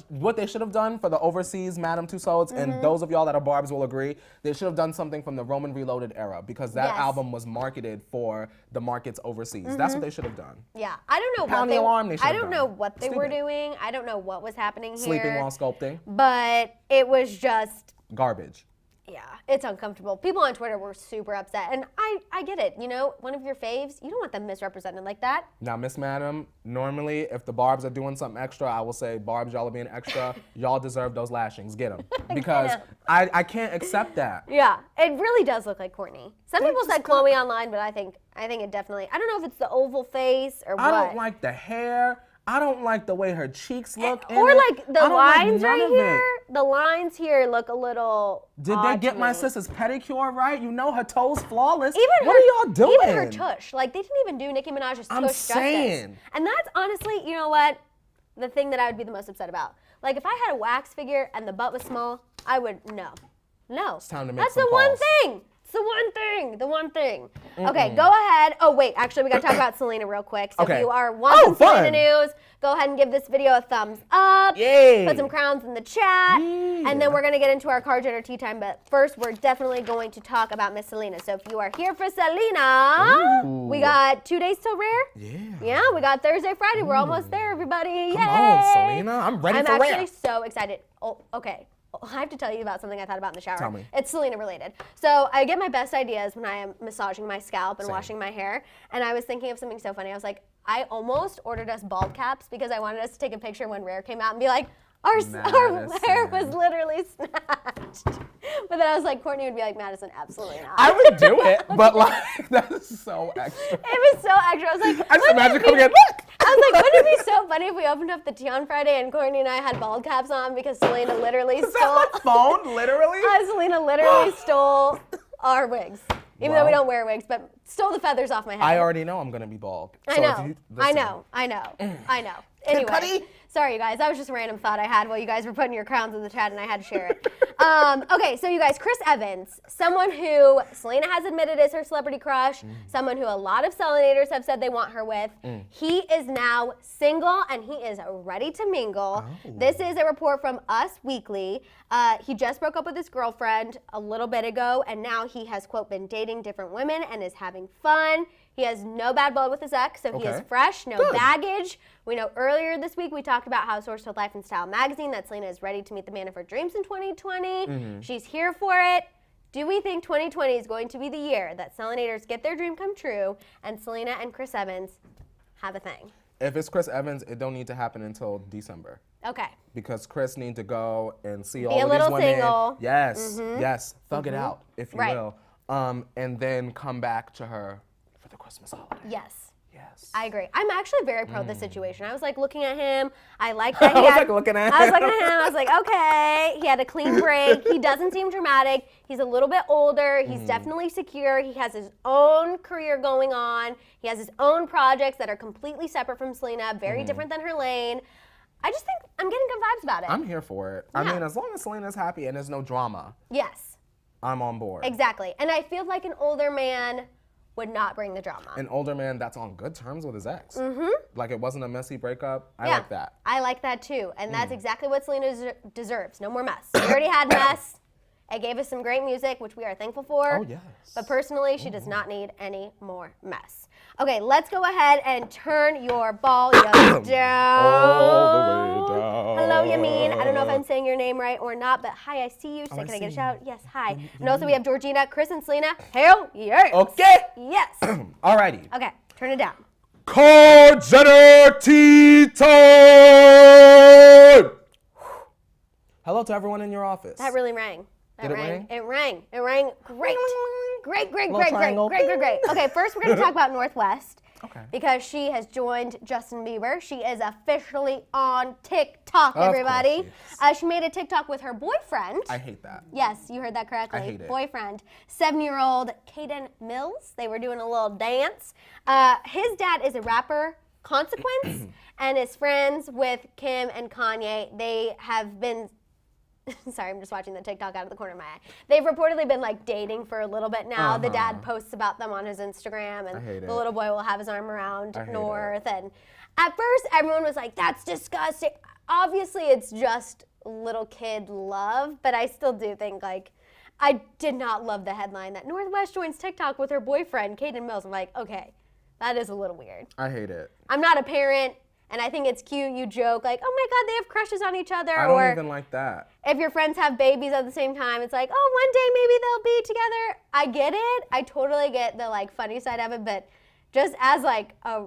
What they should have done for the overseas Madame Tussauds, and those of y'all that are Barbs will agree, they should have done something from the Roman Reloaded era, because that album was marketed for the markets overseas. That's what they should have done. Yeah, I don't know Pound the alarm, I don't know what they were doing. I don't know what was happening here. Sleeping while sculpting. But it was just garbage. Yeah, it's uncomfortable. People on Twitter were super upset, and I get it. You know, one of your faves, you don't want them misrepresented like that. Now, Miss Madam, normally if the Barbs are doing something extra, I will say, Barbs, y'all are being extra. Y'all deserve those lashings. Get them. Because I can't accept that. Yeah, it really does look like Courtney. Some people said Khloe online, but I think it definitely, I don't know if it's the oval face or what. I don't like the hair. I don't like the way her cheeks look. Or like the lines right here. The lines here look a little. Did they get my sister's pedicure right? You know her toes flawless. What are y'all doing? Even her tush. Like they didn't even do Nicki Minaj's tush justice. And that's honestly, you know what? The thing that I would be the most upset about. Like if I had a wax figure and the butt was small, I would no. It's time to make That's some the calls. one thing. It's the one thing. Okay, go ahead. Oh, wait, actually, we got to talk about Selena real quick. So if you are wanting Selena news, go ahead and give this video a thumbs up. Yay. Put some crowns in the chat. And then we're going to get into our card generator tea time. But first, we're definitely going to talk about Miss Selena. So if you are here for Selena, we got 2 days till Rare. Yeah, we got Thursday, Friday. We're almost there, everybody. Yay. Come on, Selena. I'm ready for Rare. I'm actually so excited. Oh, okay. I have to tell you about something I thought about in the shower. Tell me. It's Selena related. So I get my best ideas when I am massaging my scalp and washing my hair. And I was thinking of something so funny. I was like, I almost ordered us bald caps because I wanted us to take a picture when Rare came out and be like, Our hair was literally snatched. But then I was like, Courtney would be like, Maddison, absolutely not. I would do it, but like, that is so extra. It was so extra. I was like, I just imagine coming in, look! I was like, wouldn't it be so funny if we opened up the tea on Friday and Courtney and I had bald caps on because Selena literally stole. Is that my phone, literally? Selena literally stole our wigs. Even though we don't wear wigs, but stole the feathers off my head. I already know I'm going to be bald. I know. Anyway, sorry, you guys. That was just a random thought I had while you guys were putting your crowns in the chat, and I had to share it. Okay, so you guys, Chris Evans, someone who Selena has admitted is her celebrity crush, someone who a lot of Selenators have said they want her with. He is now single, and he is ready to mingle. Oh. This is a report from Us Weekly. He just broke up with his girlfriend a little bit ago, and now he has, quote, been dating different women and is having fun. He has no bad blood with his ex, so he is fresh, no baggage. We know earlier this week we talked about how source told Life and Style magazine that Selena is ready to meet the man of her dreams in 2020. She's here for it. Do we think 2020 is going to be the year that Selenators get their dream come true and Selena and Chris Evans have a thing? If it's Chris Evans, it don't need to happen until December. Okay. Because Chris need to go and see all of these women. Be a little single. Yes, yes. Thug it out, if you will. And then come back to her for the Christmas holiday. Yes. Yes. I agree. I'm actually very pro this situation. I was like looking at him. I like that I was looking at him. I was like, okay. He had a clean break. He doesn't seem dramatic. He's a little bit older. He's definitely secure. He has his own career going on. He has his own projects that are completely separate from Selena, very different than her lane. I just think I'm getting good vibes about it. I'm here for it. Yeah. I mean, as long as Selena's happy and there's no drama. Yes. I'm on board. Exactly. And I feel like an older man would not bring the drama. An older man that's on good terms with his ex. Like it wasn't a messy breakup. I like that. I like that too. And that's exactly what Selena deserves. No more mess. We already had mess. It gave us some great music, which we are thankful for. Oh, yes. But personally, she does not need any more mess. Okay, let's go ahead and turn your volume down. All the way down. Hello, Yamin. I don't know if I'm saying your name right or not, but hi, I see you. So can I get a shout? Yes, hi. And also we have Georgina, Chris, and Selena. Hell yes. Okay. Yes. Alrighty. Okay, turn it down. Call Jenner tea time. Hello to everyone in your office. That really rang. Did it ring? It rang. It rang great. Great. Okay, first we're going to talk about Northwest. Okay. Because she has joined Justin Bieber. She is officially on TikTok, everybody. She made a TikTok with her boyfriend. I hate that. Yes, you heard that correctly. I hate it. Boyfriend. 7-year-old Caden Mills. They were doing a little dance. His dad is a rapper, Consequence, and is friends with Kim and Kanye. They have been... Sorry, I'm just watching the TikTok out of the corner of my eye. They've reportedly been like dating for a little bit now. The dad posts about them on his Instagram, and the little boy will have his arm around North. And at first, everyone was like, "That's disgusting." Obviously, it's just little kid love, but I still do think like I did not love the headline that Northwest joins TikTok with her boyfriend, Caden Mills. I'm like, okay, that is a little weird. I hate it. I'm not a parent. And I think it's cute, you joke, like, oh my God, they have crushes on each other. I don't even like that. If your friends have babies at the same time, it's like, oh, one day maybe they'll be together. I get it. I totally get the like funny side of it, but just as like a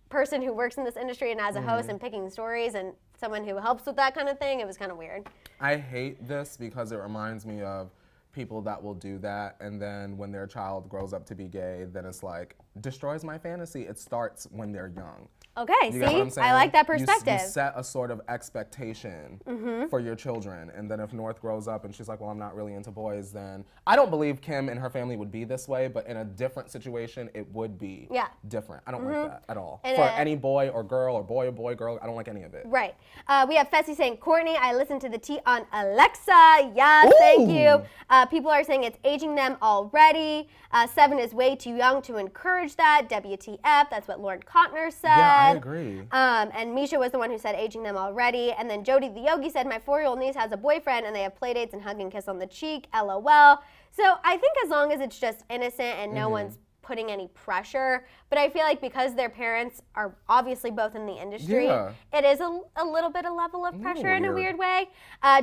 person who works in this industry and as a host and picking stories and someone who helps with that kind of thing, it was kind of weird. I hate this because it reminds me of people that will do that, and then when their child grows up to be gay, then it's like, destroys my fantasy. It starts when they're young. Okay, see, I like that perspective. You set a sort of expectation for your children, and then if North grows up and she's like, well, I'm not really into boys, then I don't believe Kim and her family would be this way, but in a different situation, it would be different. I don't like that at all. And for any boy or girl, or boy, girl, I don't like any of it. Right. We have Fessy saying, Courtney, I listened to the tea on Alexa. Yes, thank you. People are saying it's aging them already. 7 is way too young to encourage that. WTF, that's what Lauren Cotner said. Yeah, I agree. And Misha was the one who said aging them already. And then Jody the Yogi said, my 4-year-old niece has a boyfriend and they have play dates and hug and kiss on the cheek, LOL. So I think as long as it's just innocent and no one's putting any pressure, but I feel like because their parents are obviously both in the industry, it is a little bit a level of pressure in a weird way.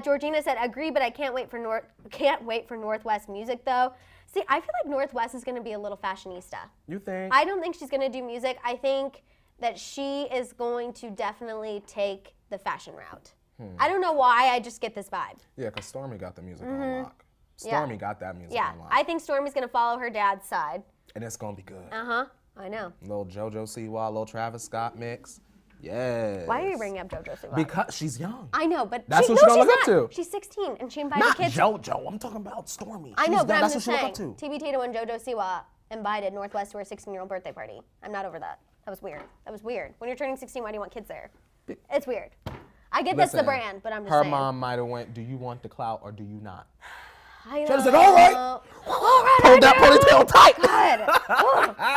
Georgina said, agree, but I can't wait for Northwest music though. See, I feel like Northwest is going to be a little fashionista. You think? I don't think she's going to do music. I think that she is going to definitely take the fashion route. I don't know why, I just get this vibe. Yeah, because Stormi got the music on lock. Stormi got that music on lock. I think Stormi's going to follow her dad's side. And it's going to be good. I know. Little JoJo Siwa, little Travis Scott mix. Yes. Why are you bringing up JoJo Siwa? Because she's young. I know, but that's what she's gonna look up to. She's 16 and she invited not kids. Not JoJo. I'm talking about Stormi. I know, but I'm just saying. TB Tatum and JoJo Siwa invited Northwest to her 16-year-old birthday party. I'm not over that. That was weird. When you're turning 16, why do you want kids there? It's weird. I get that's the brand, but I'm just saying. Her mom might have went, do you want the clout or do you not? I know. She said, all right. Hold that ponytail tight. God.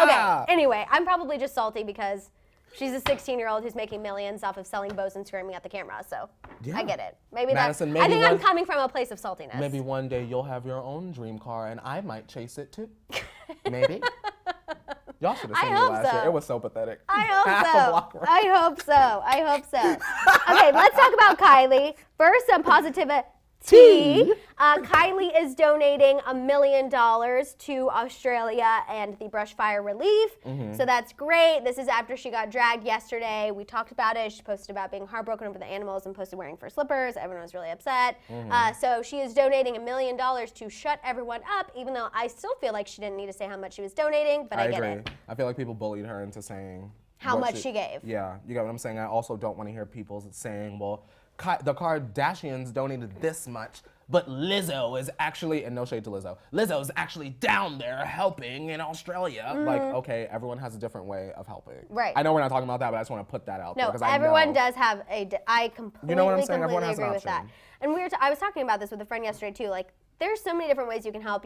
Okay, anyway, I'm probably just salty because she's a 16-year-old who's making millions off of selling bows and screaming at the camera, so I get it. Maybe Madison, I think I'm coming from a place of saltiness. Maybe one day you'll have your own dream car and I might chase it too. Maybe. Y'all should have seen me last year. It was so pathetic. I hope so. Okay, let's talk about Kylie. First, some positivity. Kylie is donating $1 million to Australia and the brush fire relief. So that's great. This is after she got dragged yesterday. We talked about it. She posted about being heartbroken over the animals and posted wearing fur slippers. Everyone was really upset. So she is donating $1 million to shut everyone up, even though I still feel like she didn't need to say how much she was donating, but I get agree. it. I feel like people bullied her into saying how much she gave. Yeah, you get what I'm saying? I also don't want to hear people saying, well, the Kardashians donated this much, but Lizzo is actually, and no shade to Lizzo, Lizzo is actually down there helping in Australia. Like, okay, everyone has a different way of helping. Right. I know we're not talking about that, but I just want to put that out there. No, everyone does have I completely, you know what I'm saying? completely Everyone has agree an with that. option. And I was talking about this with a friend yesterday too. Like, there's so many different ways you can help.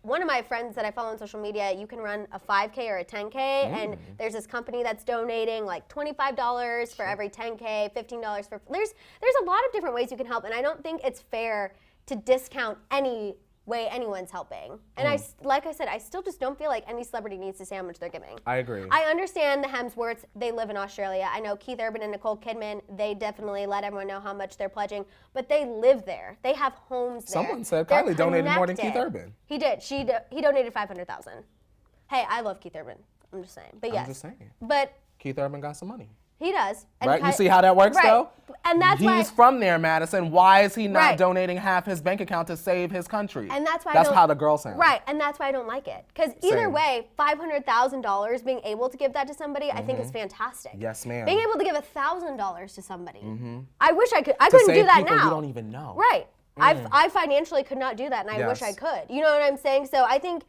One of my friends that I follow on social media, you can run a 5K or a 10K, and there's this company that's donating like $25 for every 10K, $15 for. There's a lot of different ways you can help, and I don't think it's fair to discount any way anyone's helping. And like I said, I still just don't feel like any celebrity needs to say how much they're giving. I agree. I understand the Hemsworths, they live in Australia. I know Keith Urban and Nicole Kidman, they definitely let everyone know how much they're pledging, but they live there. They have homes there. Someone said Kylie donated more than Keith Urban. He did. He donated $500,000. Hey, I love Keith Urban. I'm just saying. But yes. I'm just saying. But Keith Urban got some money. He does. And you see how that works, though? And that's why he's from there, Madison. Why is he not donating half his bank account to save his country? And that's why that's how the girl sounds. Right, and that's why I don't like it. Because either way, $500,000, being able to give that to somebody, I think is fantastic. Yes, ma'am. Being able to give $1,000 to somebody, I wish I could. I couldn't do that now. You don't even know. Right. I financially could not do that, and I wish I could. You know what I'm saying? So I think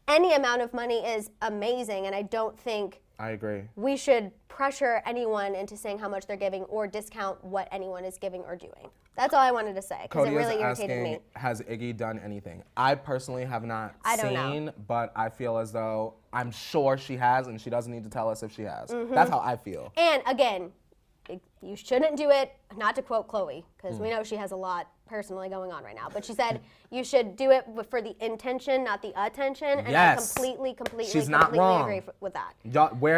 any amount of money is amazing, and I don't think I agree. we should pressure anyone into saying how much they're giving or discount what anyone is giving or doing. That's all I wanted to say, because it really irritated me. Has Iggy done anything? I personally have not seen, but I feel as though I'm sure she has, and she doesn't need to tell us if she has. That's how I feel. And again, you shouldn't do it, not to quote Khloe, because we know she has a lot personally going on right now, but she said you should do it for the intention, not the attention, and I completely agree with that.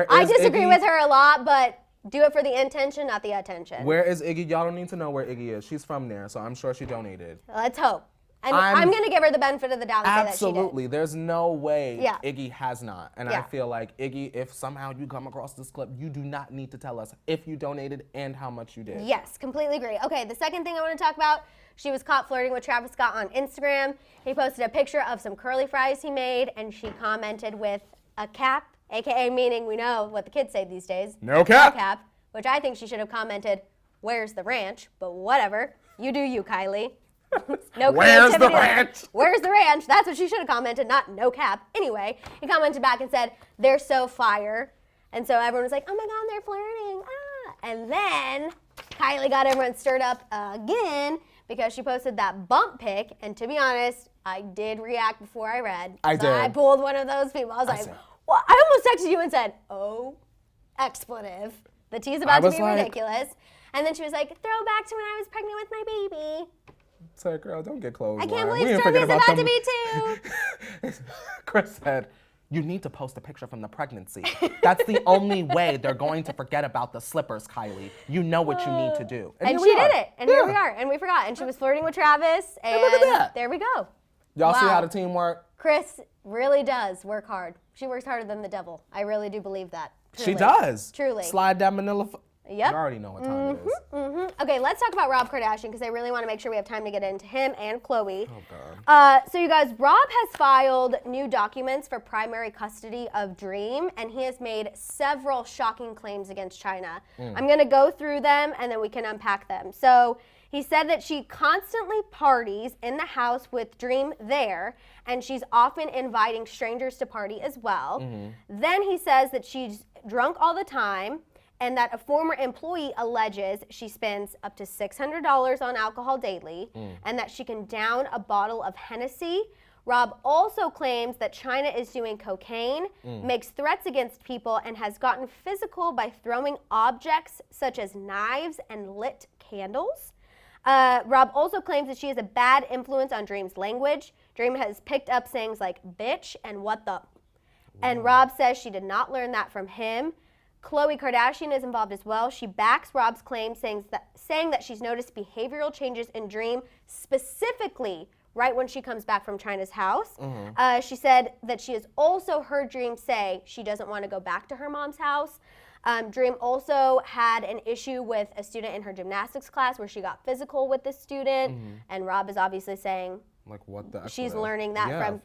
I disagree with her a lot, but do it for the intention, not the attention. Where is Iggy? Y'all don't need to know where Iggy is. She's from there, so I'm sure she donated. Let's hope. And I'm going to give her the benefit of the doubt and say that she did. Absolutely. There's no way Iggy has not. And I feel like, Iggy, if somehow you come across this clip, you do not need to tell us if you donated and how much you did. Yes, completely agree. Okay, the second thing I want to talk about, she was caught flirting with Travis Scott on Instagram. He posted a picture of some curly fries he made, and she commented with a cap, a.k.a. meaning we know what the kids say these days. No cap. No cap, which I think she should have commented, "Where's the ranch?" But whatever. You do you, Kylie. No Where's the ranch? Where's the ranch? That's what she should have commented, not no cap. Anyway, he commented back and said, "They're so fire." And so everyone was like, "Oh my God, they're flirting." And then Kylie got everyone stirred up again because she posted that bump pic. And to be honest, I did react before I read. I did. I pulled one of those people. I was like, well, I almost texted you and said, "Oh, expletive. The tea's about to be ridiculous." And then she was like, "Throwback to when I was pregnant with my baby." Say, girl, don't get clothes. I can't believe Stormi's about to be too. Chris said, "You need to post a picture from the pregnancy. That's the only way they're going to forget about the slippers, Kylie. You know what you need to do." And she did it. And here we are. And we forgot. And she was flirting with Travis. And look at that. There we go. Y'all see how the team work? Chris really does work hard. She works harder than the devil. I really do believe that. Truly. She does. Truly. Slide that manila. Yep. You already know what time it is. Okay, let's talk about Rob Kardashian because I really want to make sure we have time to get into him and Khloe. Oh, God. So you guys, Rob has filed new documents for primary custody of Dream, and he has made several shocking claims against China. I'm going to go through them, and then we can unpack them. So he said that she constantly parties in the house with Dream there, and she's often inviting strangers to party as well. Then he says that she's drunk all the time, and that a former employee alleges she spends up to $600 on alcohol daily, and that she can down a bottle of Hennessy. Rob also claims that China is doing cocaine, makes threats against people, and has gotten physical by throwing objects such as knives and lit candles. Rob also claims that she is a bad influence on Dream's language. Dream has picked up sayings like bitch and what the. And Rob says she did not learn that from him. Khloe Kardashian is involved as well. She backs Rob's claim, saying that she's noticed behavioral changes in Dream, specifically right when she comes back from China's house. She said that she has also heard Dream say she doesn't want to go back to her mom's house. Dream also had an issue with a student in her gymnastics class where she got physical with this student, and Rob is obviously saying like what the she's learning that from,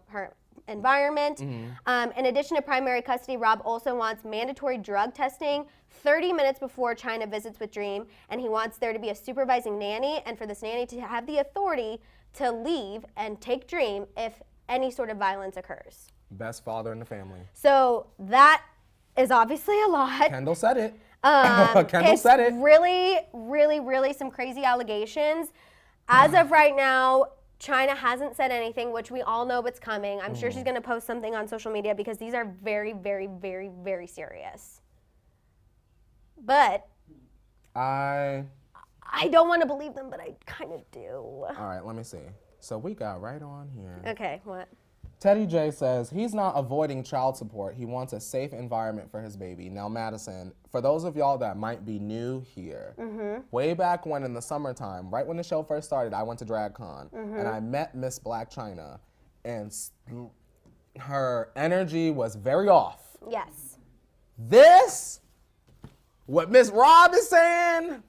her environment. In addition to primary custody, Rob also wants mandatory drug testing 30 minutes before China visits with Dream, and he wants there to be a supervising nanny, and for this nanny to have the authority to leave and take Dream if any sort of violence occurs. Best father in the family. So that is obviously a lot. Kendall said it. Kendall said it. Really, really, really some crazy allegations. As of right now, China hasn't said anything, which we all know what's coming. I'm sure she's going to post something on social media because these are very, very, very, very serious. But I don't want to believe them, but I kind of do. All right, let me see. So we got right on here. Okay, what? Teddy J says he's not avoiding child support. He wants a safe environment for his baby. Now, Maddison, for those of y'all that might be new here, way back when in the summertime, right when the show first started, I went to DragCon and I met Miss Black China, and her energy was very off. Yes. This, what Miss Rob is saying,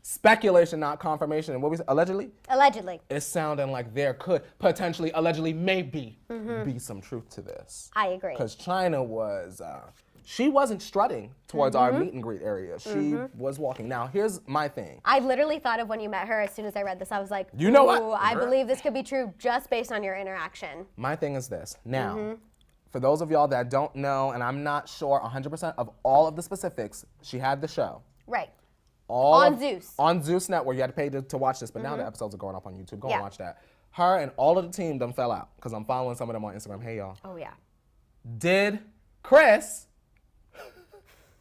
speculation, not confirmation. And what we say, allegedly? Allegedly. It's sounding like there could potentially, allegedly, maybe be some truth to this. I agree. Because China was, she wasn't strutting towards our meet and greet area. She was walking. Now, here's my thing. I literally thought of when you met her as soon as I read this. I was like, you know what? I believe this could be true just based on your interaction. My thing is this. Now, for those of y'all that don't know, and I'm not sure 100% of all of the specifics, she had the show. Right. Zeus. On Zeus Network. You had to pay to watch this, but now the episodes are going up on YouTube. Go and watch that. Her and all of the team done fell out because I'm following some of them on Instagram. Hey, y'all. Oh, yeah. Did Chris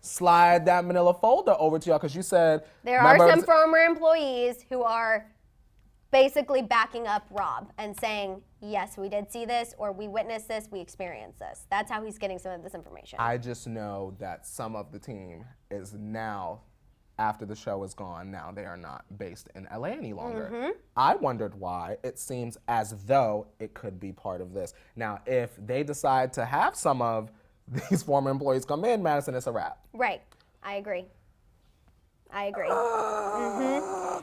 slide that manila folder over to y'all? Because you said... There are some former employees who are basically backing up Rob and saying, yes, we did see this, or we witnessed this, we experienced this. That's how he's getting some of this information. I just know that some of the team is now... After the show is gone, now they are not based in LA any longer. I wondered why. It seems as though it could be part of this. Now, if they decide to have some of these former employees come in, Maddison, it's a wrap. Right. I agree.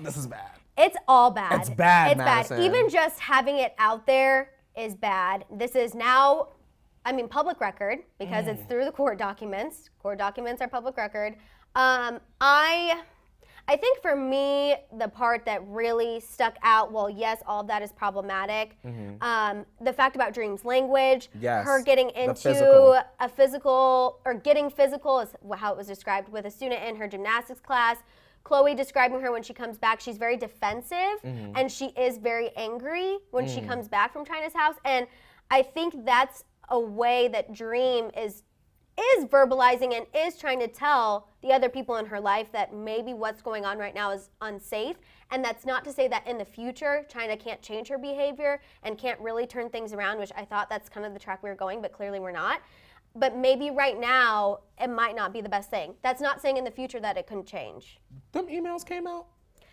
This is bad. It's all bad. It's bad, It's Maddison. bad. Even just having it out there is bad. This is now, public record because it's through the court documents. Court documents are public record. I think for me, the part that really stuck out, well, yes, all of that is problematic. The fact about Dream's language, her getting into a physical, or getting physical is how it was described with a student in her gymnastics class. Khloe describing her when she comes back, she's very defensive and she is very angry when she comes back from China's house. And I think that's a way that Dream is verbalizing and is trying to tell the other people in her life that maybe what's going on right now is unsafe. And that's not to say that in the future, China can't change her behavior and can't really turn things around, which I thought that's kind of the track we were going, but clearly we're not. But maybe right now, it might not be the best thing. That's not saying in the future that it couldn't change. Them emails came out?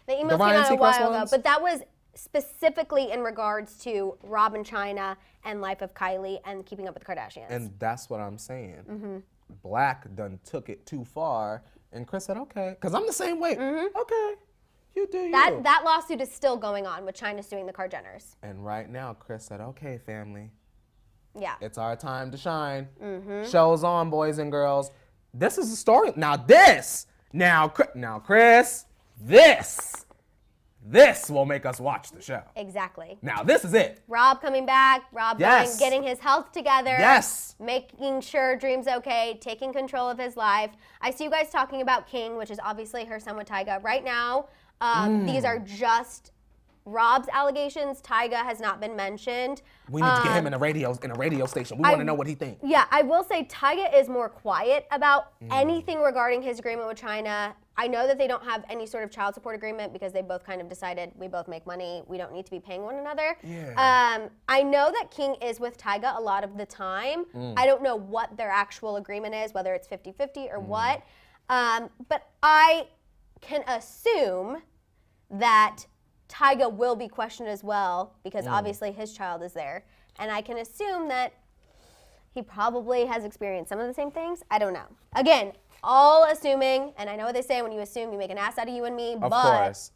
The emails came out a while ago, but that was specifically in regards to Rob and China and Life of Kylie and Keeping Up with the Kardashians. And that's what I'm saying. Black done took it too far And Chris said, okay. Because I'm the same way. Okay. You do you. That lawsuit is still going on with China suing the Kardashians. And right now, Chris said, okay, family. Yeah. It's our time to shine. Show's on, boys and girls. This is the story. Now, Chris, this will make us watch the show. Exactly. Now, this is it. Rob coming back. Rob getting his health together. Yes. Making sure Dream's okay. Taking control of his life. I see you guys talking about King, which is obviously her son with Tyga. Right now, these are just Rob's allegations. Tyga has not been mentioned. We need to get him in a radio station. We want to know what he thinks. Yeah, I will say Tyga is more quiet about anything regarding his agreement with China. I know that they don't have any sort of child support agreement because they both kind of decided we both make money. We don't need to be paying one another. Yeah. I know that King is with Tyga a lot of the time. I don't know what their actual agreement is, whether it's 50-50 or what. But I can assume that Tyga will be questioned as well because obviously his child is there. And I can assume that he probably has experienced some of the same things. I don't know. Again, all assuming, and I know what they say, when you assume, you make an ass out of you and me, Of course.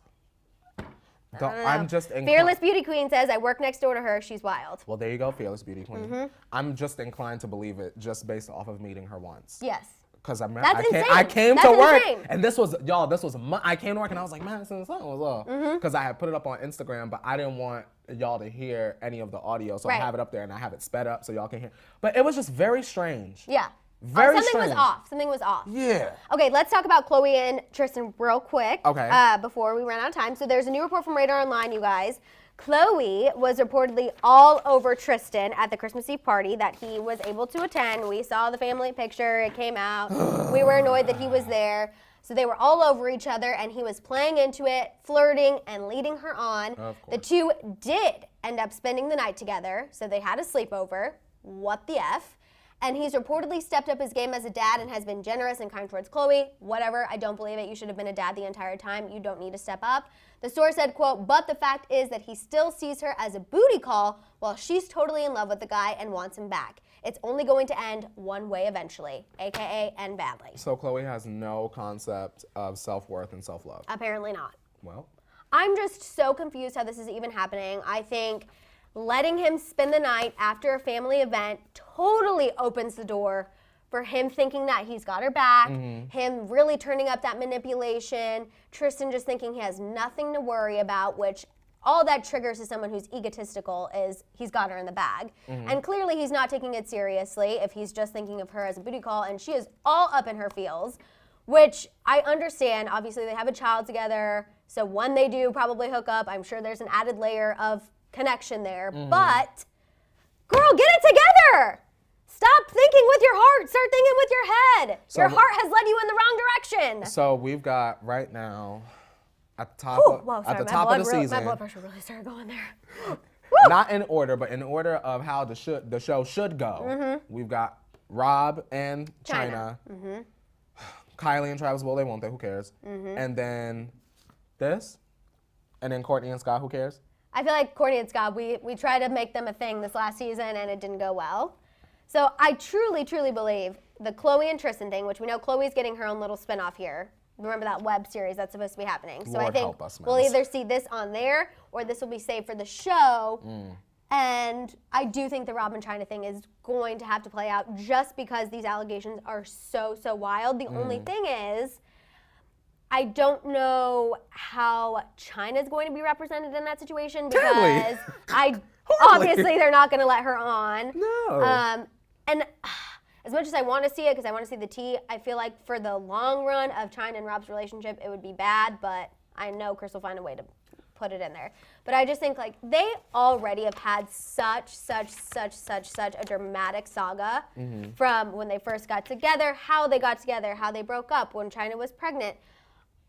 I'm just Fearless Beauty Queen says, I work next door to her, she's wild. Well, there you go, Fearless Beauty Queen. I'm just inclined to believe it just based off of meeting her once. Yes. Because I That's came That's to work, insane. and I came to work and I was like, Maddison and Courtney was up. Because I had put it up on Instagram, but I didn't want y'all to hear any of the audio, so I have it up there and I have it sped up so y'all can hear. But it was just very strange. Yeah. Very something strange. was off. Something was off. Yeah. Okay, let's talk about Khloe and Tristan real quick. Okay. Before we run out of time. So there's a new report from Radar Online, you guys. Khloe was reportedly all over Tristan at the Christmas Eve party that he was able to attend. We saw the family picture. It came out. We were annoyed that he was there. So they were all over each other, and he was playing into it, flirting, and leading her on. Of course. The two did end up spending the night together, so they had a sleepover. What the F? And he's reportedly stepped up his game as a dad and has been generous and kind towards Khloe. Whatever, I don't believe it. You should have been a dad the entire time. You don't need to step up. The source said, quote, but the fact is that he still sees her as a booty call while she's totally in love with the guy and wants him back. It's only going to end one way eventually, AKA end badly. So Khloe has no concept of self-worth and self-love. Apparently not. Well. I'm just so confused how this is even happening. I think letting him spend the night after a family event totally opens the door for him thinking that he's got her back, him really turning up that manipulation, Tristan just thinking he has nothing to worry about, which all that triggers to someone who's egotistical is he's got her in the bag. And clearly he's not taking it seriously if he's just thinking of her as a booty call, and she is all up in her feels, which I understand. Obviously they have a child together, so when they do probably hook up, I'm sure there's an added layer of connection there, but girl, get it together. Stop thinking with your heart. Start thinking with your head. So your heart has led you in the wrong direction. So we've got right now at the top of the season. My blood pressure really started going there. Not in order, but in order of how the show should go. We've got Rob and China. Kylie and Travis, well, they won't. Who cares? And then this, and then Courtney and Scott. Who cares? I feel like Courtney and Scott, we tried to make them a thing this last season and it didn't go well. So I truly, truly believe the Khloe and Tristan thing, which we know Khloe's getting her own little spinoff here. Remember that web series that's supposed to be happening. So Lord I think help us, we'll either see this on there or this will be saved for the show. And I do think the Rob and China thing is going to have to play out just because these allegations are so, so wild. The only thing is, I don't know how China's going to be represented in that situation because obviously they're not going to let her on. No. And as much as I want to see it, because I want to see the tea, I feel like for the long run of China and Rob's relationship, it would be bad, but I know Chris will find a way to put it in there. But I just think like they already have had such a dramatic saga from when they first got together, how they got together, how they broke up, when China was pregnant.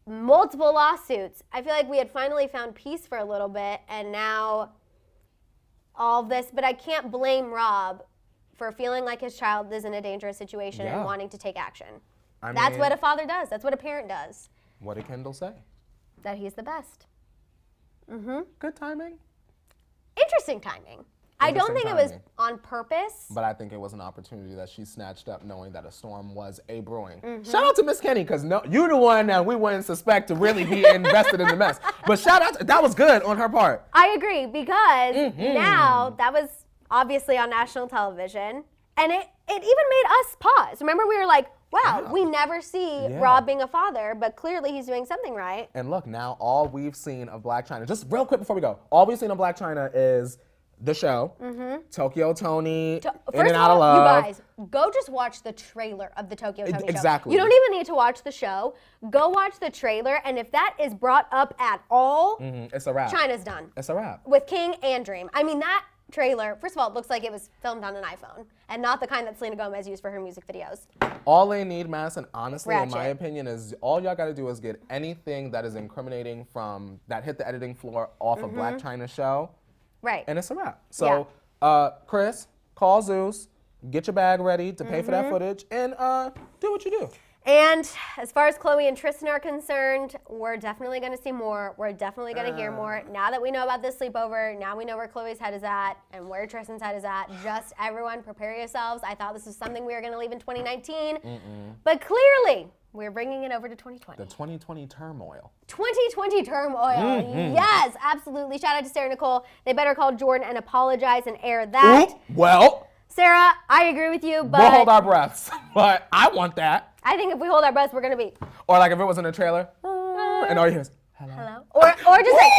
Multiple lawsuits. I feel like we had finally found peace for a little bit, and now all of this. But I can't blame Rob for feeling like his child is in a dangerous situation and wanting to take action. That's what a father does. That's what a parent does. What did Kendall say? That he's the best. Good timing. Interesting timing. I don't think it was on purpose. But I think it was an opportunity that she snatched up knowing that a storm was brewing. Shout out to Miss Kenny, because you're the one that we wouldn't suspect to really be invested in the mess. But shout out, that was good on her part. I agree, because now that was obviously on national television, and it even made us pause. Remember, we were like, wow, we never see Rob being a father, but clearly he's doing something right. And look, now all we've seen of Blac Chyna, just real quick before we go, all we've seen of Blac Chyna is the show, Tokyo Tony, In and Out of Love. You guys, go just watch the trailer of the Tokyo Tony show. Exactly. You don't even need to watch the show. Go watch the trailer, and if that is brought up at all, it's a wrap. Chyna's done. It's a wrap. With King and Dream. I mean, that trailer, first of all, it looks like it was filmed on an iPhone, and not the kind that Selena Gomez used for her music videos. All they need, Madison, honestly, in my opinion, is all y'all got to do is get anything that is incriminating from that hit the editing floor off of Blac Chyna's show. Right. And it's a wrap. So, Chris, call Zeus, get your bag ready to pay for that footage, and do what you do. And as far as Khloe and Tristan are concerned, we're definitely going to see more. We're definitely going to hear more. Now that we know about this sleepover, now we know where Khloe's head is at and where Tristan's head is at. Just everyone prepare yourselves. I thought this was something we were going to leave in 2019. But clearly, we're bringing it over to 2020. The 2020 turmoil. 2020 turmoil. Yes, absolutely. Shout out to Sarah Nicole. They better call Jordan and apologize and air that. Well, Sarah, I agree with you, but we'll hold our breaths. But I want that. I think if we hold our breaths, we're going to be. Or like if it was in a trailer, and all you hear is, hello. Or just like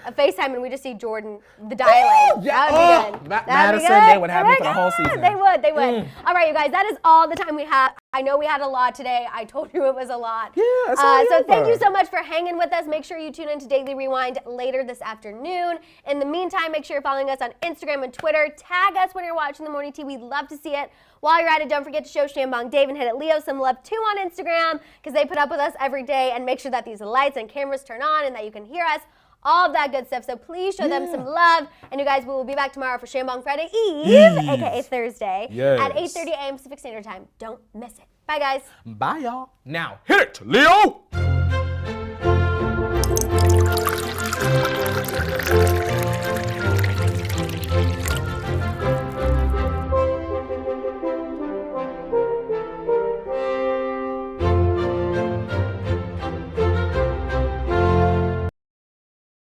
a FaceTime, and we just see Jordan, the dialing. That would be good. Maddison, they would have me for the whole season. They would. All right, you guys, that is all the time we have. I know we had a lot today. I told you it was a lot. Yeah, so thank you so much for hanging with us. Make sure you tune in to Daily Rewind later this afternoon. In the meantime, make sure you're following us on Instagram and Twitter. Tag us when you're watching the morning tea. We'd love to see it. While you're at it, don't forget to show Shambong Dave and Hit It Leo some love too on Instagram, because they put up with us every day, and make sure that these lights and cameras turn on and that you can hear us. All of that good stuff. So please show them some love. And you guys, we will be back tomorrow for Shambong Friday Eve, aka Thursday, at 8:30 a.m. Pacific Standard Time. Don't miss it. Bye, guys. Bye, y'all. Now, hit it, Leo!